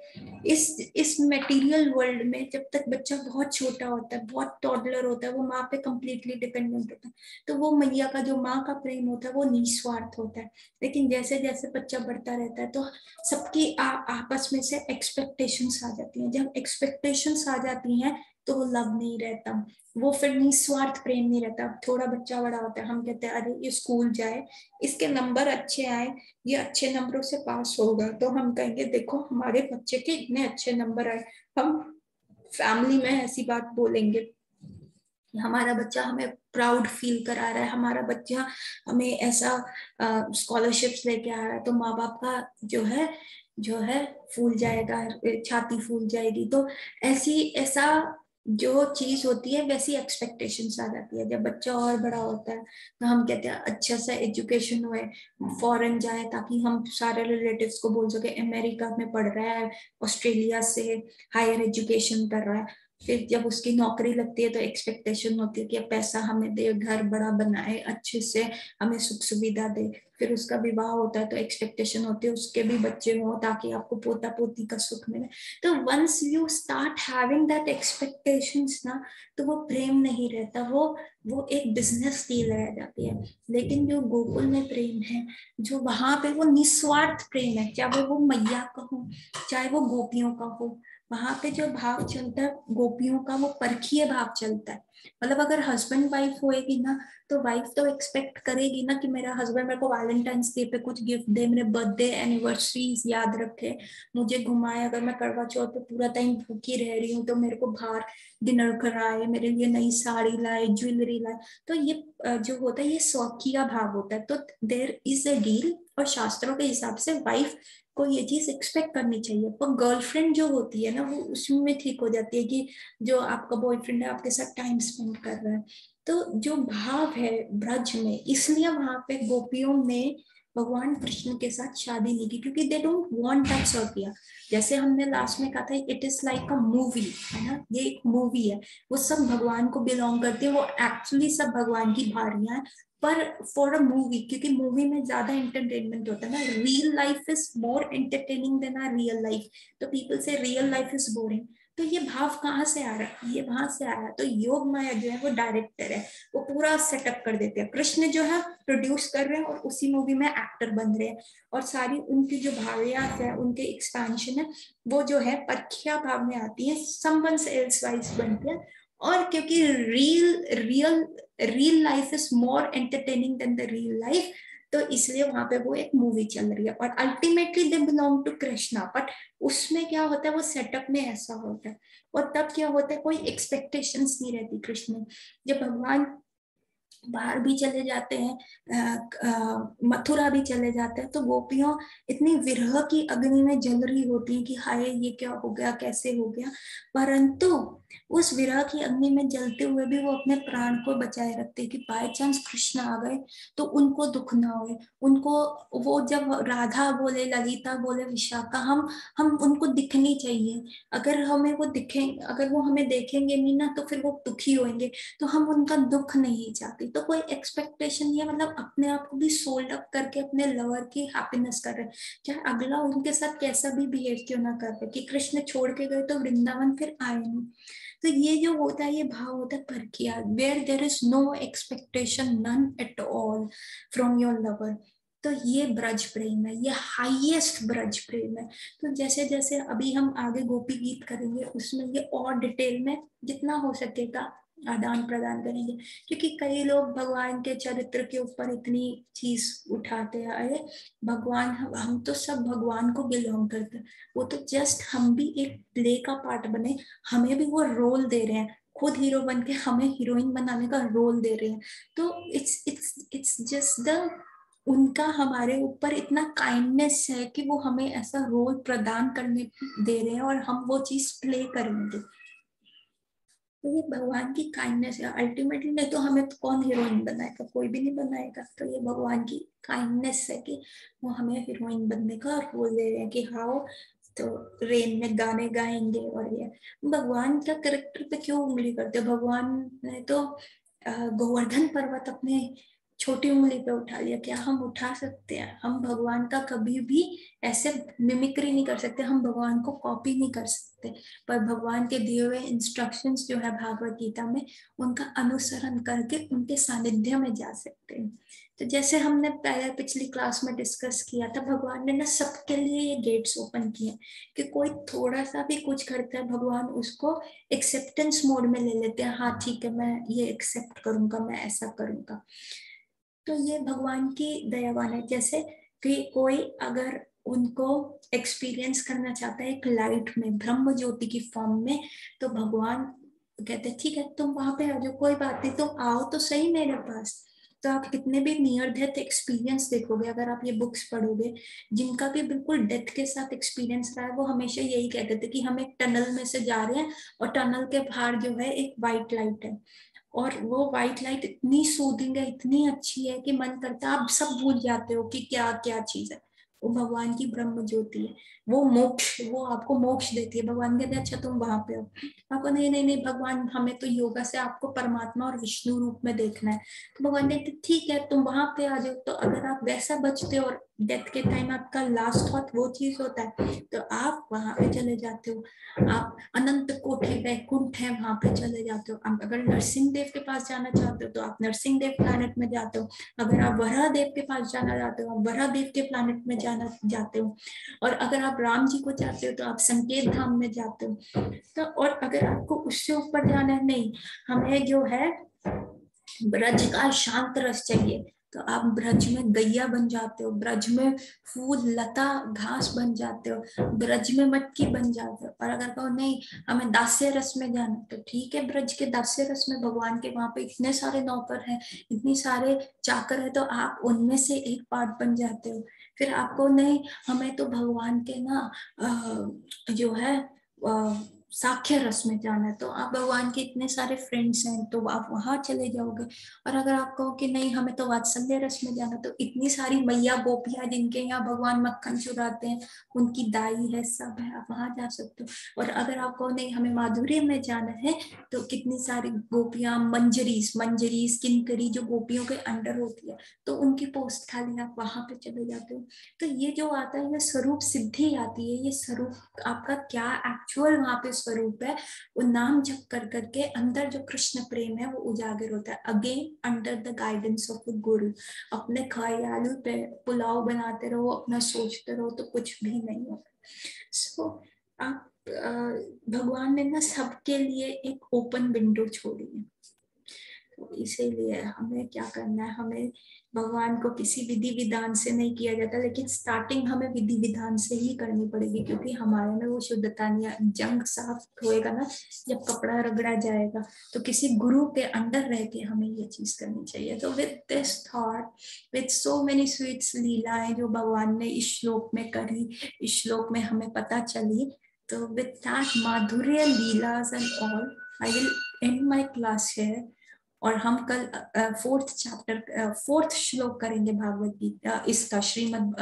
इस मटेरियल वर्ल्ड में जब तक बच्चा बहुत छोटा होता है, बहुत टॉडलर होता है, वो माँ पे कंप्लीटली डिपेंडेंट होता है, तो वो मैया का जो माँ का प्रेम होता है वो निस्वार्थ होता है। लेकिन जैसे जैसे बच्चा बढ़ता रहता है तो सबकी आपस में से एक्सपेक्टेशंस आ जाती हैं। जब एक्सपेक्टेशंस आ जाती हैं तो वो लव नहीं रहता, वो फिर निस्वार्थ प्रेम नहीं रहता। थोड़ा बच्चा बड़ा होता है, हम कहते हैं अरे ये स्कूल जाए, इसके नंबर अच्छे आए, ये अच्छे नंबरों से पास होगा, तो हम कहेंगे देखो हमारे बच्चे के इतने अच्छे नंबर आए। हम फैमिली में ऐसी बात बोलेंगे, हमारा बच्चा हमें प्राउड फील करा रहा है, हमारा बच्चा हमें ऐसा स्कॉलरशिप्स लेके आ रहा है, तो माँ बाप का जो है फूल जाएगा, छाती फूल जाएगी। तो ऐसा जो चीज होती है वैसी एक्सपेक्टेशंस आ जाती है। जब बच्चा और बड़ा होता है तो हम कहते हैं अच्छा सा एजुकेशन हुए, फॉरेन जाए, ताकि हम सारे रिलेटिव्स को बोल सके अमेरिका में पढ़ रहा है, ऑस्ट्रेलिया से हायर एजुकेशन कर रहा है। फिर जब उसकी नौकरी लगती है तो एक्सपेक्टेशन होती है कि अब पैसा हमें दे, घर बड़ा बनाए, अच्छे से हमें सुख सुविधा दे। फिर उसका विवाह होता है तो एक्सपेक्टेशन होती है उसके भी बच्चे हों ताकि आपको पोता पोती का सुख मिले। तो once you start having that expectations ना, तो वो प्रेम नहीं रहता, वो एक बिजनेस डील रह जाती है। लेकिन जो गोकुल में प्रेम है, जो वहां पे वो निस्वार्थ प्रेम है, चाहे वो मैया का हो चाहे वो गोपियों का हो, वहां पे जो भाव चलता है गोपियों का वो परखीय भाव चलता है। मतलब अगर हस्बैंड वाइफ होएगी ना तो वाइफ तो एक्सपेक्ट करेगी ना कि मेरा हस्बैंड मेरे को वैलेंटाइंस डे पे कुछ गिफ्ट दे, मेरे बर्थडे एनिवर्सरीज याद रखे, मुझे घुमाए, अगर मैं करवा चौथ पे पूरा टाइम भूखी रह रही हूँ तो मेरे को बाहर डिनर कराए, मेरे लिए नई साड़ी लाए, ज्वेलरी लाए। तो ये जो होता है ये शौकिया भाव होता है। तो देयर इज अ डील, और शास्त्रों के हिसाब से वाइफ को ये चीज एक्सपेक्ट करनी चाहिए। पर गर्लफ्रेंड जो होती है ना, वो उसमें ठीक हो जाती है कि जो आपका बॉयफ्रेंड है आपके साथ टाइम स्पेंड कर रहा है। तो जो भाव है ब्रज में, इसलिए वहां पे गोपियों ने भगवान कृष्ण के साथ शादी नहीं की, क्योंकि दे डोंट वांट दैट सर्किया। जैसे हमने लास्ट में कहा था, it is like a movie, है ना, ये एक मूवी है। वो सब भगवान को बिलोंग करती है, वो एक्चुअली सब भगवान की भारियां हैं, पर फॉर अ मूवी, क्योंकि मूवी में ज्यादा एंटरटेनमेंट होता है ना। Real life is more entertaining than our real life. तो पीपल से रियल लाइफ इज बोरिंग। तो ये भाव कहाँ से आ रहा है? ये वहां से आया। तो योग माया जो है वो डायरेक्टर है, वो पूरा सेटअप कर देते हैं। कृष्ण जो है प्रोड्यूस कर रहे हैं और उसी मूवी में एक्टर बन रहे हैं, और सारी उनकी जो भावियां है, उनके एक्सपेंशन है, वो जो है परखिया भाव में आती है, समवन एल्स वाइज बनती है। और क्योंकि real real life is more entertaining than the real life, तो इसलिए वहां पे वो एक मूवी चल रही है, और ultimately they belong to Krishna. But उसमें क्या होता है, वो सेटअप में ऐसा होता है। और तब क्या होता है, कोई एक्सपेक्टेशंस नहीं रहती कृष्ण में। जब भगवान बाहर भी चले जाते हैं, मथुरा भी चले जाते हैं, तो गोपियों इतनी विरह की अग्नि में जल रही होती हैं कि हाय ये क्या हो गया, कैसे हो गया। परंतु उस विरह की अग्नि में जलते हुए भी वो अपने प्राण को बचाए रखते हैं कि बाय चांस कृष्ण आ गए तो उनको दुख ना हो उनको। वो जब राधा बोले, ललिता बोले, विशाखा, हम उनको दिखनी चाहिए। अगर हमें वो दिखें, अगर वो हमें देखेंगे नहीं ना, तो फिर वो दुखी होंगे। तो हम उनका दुख नहीं चाहते। तो कोई एक्सपेक्टेशन नहीं है, मतलब अपने आप को भी सोल्ड अप करके अपने लवर की हैप्पीनेस कर रहे हैं, चाहे अगला उनके साथ कैसा भी बिहेव क्यों ना कर रहे, कि कृष्ण छोड़ के गए तो वृंदावन फिर आए नहीं। तो ये जो होता है, ये भाव होता है परखिया, where there is no expectation, none at all from your lover. तो ये ब्रज प्रेम है, ये हाईएस्ट ब्रज प्रेम है। तो जैसे जैसे अभी हम आगे गोपी गीत करेंगे, उसमें ये और डिटेल में जितना हो सकेगा आदान प्रदान करेंगे। क्योंकि कई लोग भगवान के चरित्र के ऊपर इतनी चीज उठाते हैं, अरे भगवान, हम तो सब भगवान को बिलोंग करते हैं, वो तो जस्ट हम भी एक प्ले का पार्ट बने, हमें भी वो रोल दे रहे हैं, खुद हीरो बन के हमें हीरोइन बनाने का रोल दे रहे हैं। तो इट्स जस्ट द, उनका हमारे ऊपर इतना काइंडनेस है कि वो हमें ऐसा रोल प्रदान करने दे रहे हैं, और हम वो चीज प्ले करेंगे। तो ये भगवान की काइंडनेस है अल्टीमेटली। नहीं तो हमें तो कौन हीरोइन बनाएगा, कोई भी नहीं बनाएगा। तो ये भगवान की काइंडनेस है कि वो हमें हीरोइन बनने का रोल दे रहे हैं कि हाँ, तो रेन में गाने गाएंगे। और ये भगवान का करेक्टर पे क्यों उंगली करते हो? भगवान ने तो गोवर्धन पर्वत अपने छोटी उंगली पे उठा लिया, क्या हम उठा सकते हैं? हम भगवान का कभी भी ऐसे मिमिक्री नहीं कर सकते, हम भगवान को कॉपी नहीं कर सकते। पर भगवान के दिए हुए इंस्ट्रक्शंस जो है भागवत गीता में, उनका अनुसरण करके उनके सानिध्य में जा सकते हैं। तो जैसे हमने पहले पिछली क्लास में डिस्कस किया था, भगवान ने ना सबके लिए ये गेट्स ओपन किए कि कोई थोड़ा सा भी कुछ करता है, भगवान उसको एक्सेप्टेंस मोड में ले लेते हैं। हाँ ठीक है, मैं ये एक्सेप्ट करूंगा, मैं ऐसा करूंगा। तो ये भगवान की दयावान है। जैसे कि कोई अगर उनको एक्सपीरियंस करना चाहता है एक लाइट में, ब्रह्म ज्योति की फॉर्म में, तो भगवान कहते हैं ठीक है तुम वहां पे आ जाओ, कोई बात नहीं, तुम आओ तो सही मेरे पास। तो आप कितने भी नियर डेथ एक्सपीरियंस देखोगे, अगर आप ये बुक्स पढ़ोगे, जिनका भी बिल्कुल डेथ के साथ एक्सपीरियंस रहा है, वो हमेशा यही कहते थे कि हम एक टनल में से जा रहे हैं, और टनल के बाहर जो है एक व्हाइट लाइट है, और वो व्हाइट लाइट इतनी सूदिंग है, इतनी अच्छी है कि मन करता है आप सब भूल जाते हो कि क्या क्या चीज है। वो भगवान की ब्रह्म ज्योति है, वो मोक्ष, वो आपको मोक्ष देती है। भगवान कहते हैं अच्छा तुम वहां पे हो, आपको नहीं नहीं नहीं भगवान, हमें तो योगा से आपको परमात्मा और विष्णु रूप में देखना है। तो भगवान कहते ठीक है तुम वहां पे आ जाओ। तो अगर आप वैसा बचते हो, और डेथ के टाइम आपका लास्ट थॉट वो चीज होता है, तो आप वहां पे चले जाते हो। आप अनंत कोटि वैकुंठ है, वहां पे चले जाते हो। आप अगर नरसिंह देव के पास जाना चाहते हो, तो आप नरसिंह देव प्लैनेट में जाते हो। अगर आप वराह देव के पास जाना चाहते हो, आप वराह देव के प्लैनेट में जाना जाते हो। और अगर आप राम जी को चाहते हो, तो आप संकेत धाम में जाते हो। तो और अगर आपको उससे ऊपर जाना है, नहीं, हमें जो है ब्रज का शांत रस चाहिए, तो आप ब्रज में गैया बन जाते हो, ब्रज में फूल लता घास बन जाते हो, ब्रज में मटकी बन जाते हो। और अगर कहो नहीं हमें दास्य रस में जाना, तो ठीक है, ब्रज के दास्य रस में भगवान के वहां पे इतने सारे नौकर हैं, इतनी सारे चाकर है, तो आप उनमें से एक पार्ट बन जाते हो। फिर आपको नहीं हमें तो भगवान के ना जो है साख्य रस में जाना है, तो आप भगवान के इतने सारे फ्रेंड्स हैं तो आप वहां चले जाओगे। और अगर आप कहो कि नहीं हमें तो वात्सल्य रस में जाना, तो इतनी सारी मैया गोपियां जिनके यहाँ भगवान मक्खन चुराते हैं, उनकी दाई है, सब है, आप वहां जा सकते हो। और अगर आप कहो नहीं हमें माधुर्य में जाना है, तो कितनी सारी गोपियां मंजरीस मंजरीस किंकरी जो गोपियों के अंडर होती है, तो उनकी पोस्ट खाली आप वहां पे चले जाते हो। तो ये जो आता है, ये स्वरूप सिद्धि आती है, ये स्वरूप आपका क्या एक्चुअल वहां पे स्वरूप है, वो नाम जप कर करके अंदर जो कृष्ण प्रेम है वो उजागर होता है, again under the guidance of the गुरु। अपने ख्यालों पे पुलाव बनाते रहो, अपना सोचते रहो, तो कुछ भी नहीं होगा। सो आप भगवान ने ना सबके लिए एक ओपन विंडो छोड़ी है, तो इसीलिए हमें क्या करना है, हमें भगवान को किसी विधि विधान से नहीं किया जाता, लेकिन स्टार्टिंग हमें विधि विधान से ही करनी पड़ेगी, क्योंकि हमारे में वो शुद्धता नहीं है। जंग साफ होएगा ना जब कपड़ा रगड़ा जाएगा, तो किसी गुरु के अंडर रह के हमें ये चीज करनी चाहिए। तो with this thought, with so many sweets लीलाएं जो भगवान ने इस श्लोक में करी, इस श्लोक में हमें पता चली, तो विद दैट माधुर्य लीलास and all, I will end my class here. और हम कल फोर्थ श्लोक करेंगे भागवत गीता इसका, श्रीमद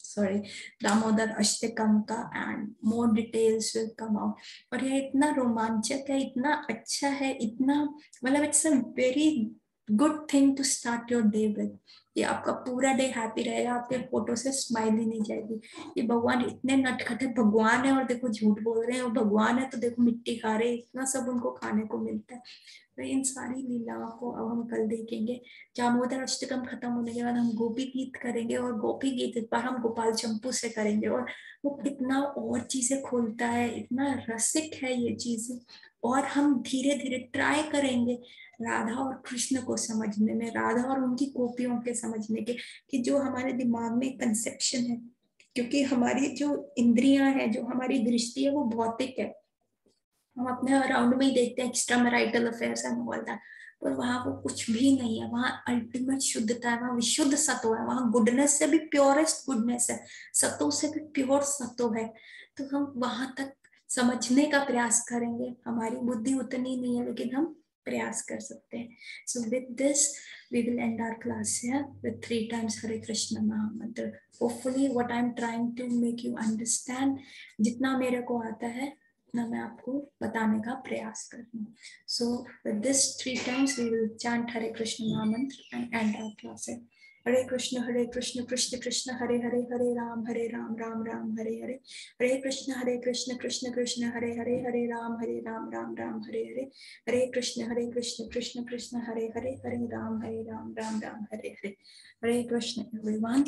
सॉरी दामोदर अष्टकम का, and more details will come out. और ये इतना रोमांचक है, इतना अच्छा है, इतना मतलब it's a very good thing to start your day with. ये आपका पूरा डे हैप्पी रहेगा, आपके फोटो से स्माइल ही नहीं जाएगी। ये भगवान इतने नटखट भगवान है, और देखो झूठ बोल रहे हैं, और भगवान है तो देखो मिट्टी खा रहे हैं, इतना सब उनको खाने को मिलता है। तो इन सारी लीलाओं को अब हम कल देखेंगे। दामोदर अष्टकम खत्म होने के बाद हम गोपी गीत करेंगे, और गोपी गीत इस बार हम गोपाल चंपू से करेंगे, और वो कितना और चीजें खोलता है, इतना रसिक है ये चीज। और हम धीरे धीरे ट्राई करेंगे राधा और कृष्ण को समझने में, राधा और उनकी गोपियों के समझने के, कि जो हमारे दिमाग में कंसेप्शन है, क्योंकि हमारी जो इंद्रियां है, जो हमारी दृष्टि है, वो भौतिक है। हम अपने अराउंड में ही देखते हैं extra marital affairs and all that, पर वहां वो कुछ भी नहीं है। वहां अल्टीमेट शुद्धता है, वहां विशुद्ध सत्व है, वहां गुडनेस से भी प्योरेस्ट गुडनेस है, सत्व से भी प्योर सत्व है। तो हम वहां तक समझने का प्रयास करेंगे। हमारी बुद्धि उतनी नहीं है, लेकिन हम प्रयास कर सकते हैं। So with this we will end our class here with 3 times Hare Krishna Mahamantra. Hopefully what I am trying to make you understand, जितना मेरे को आता है ना मैं आपको बताने का प्रयास कर रही हूँ। So with this 3 times we will chant Hare Krishna Mahamantra and end our class. Hare Krishna Krishna Krishna Hare Hare, Hare Ram Ram Ram Hare Hare, Hare Krishna Krishna Krishna Hare Hare, Hare Ram Ram Ram Hare Hare, Hare Krishna Krishna Krishna Hare Hare, Hare Ram Ram Ram Hare Hare. Hare Krishna everyone.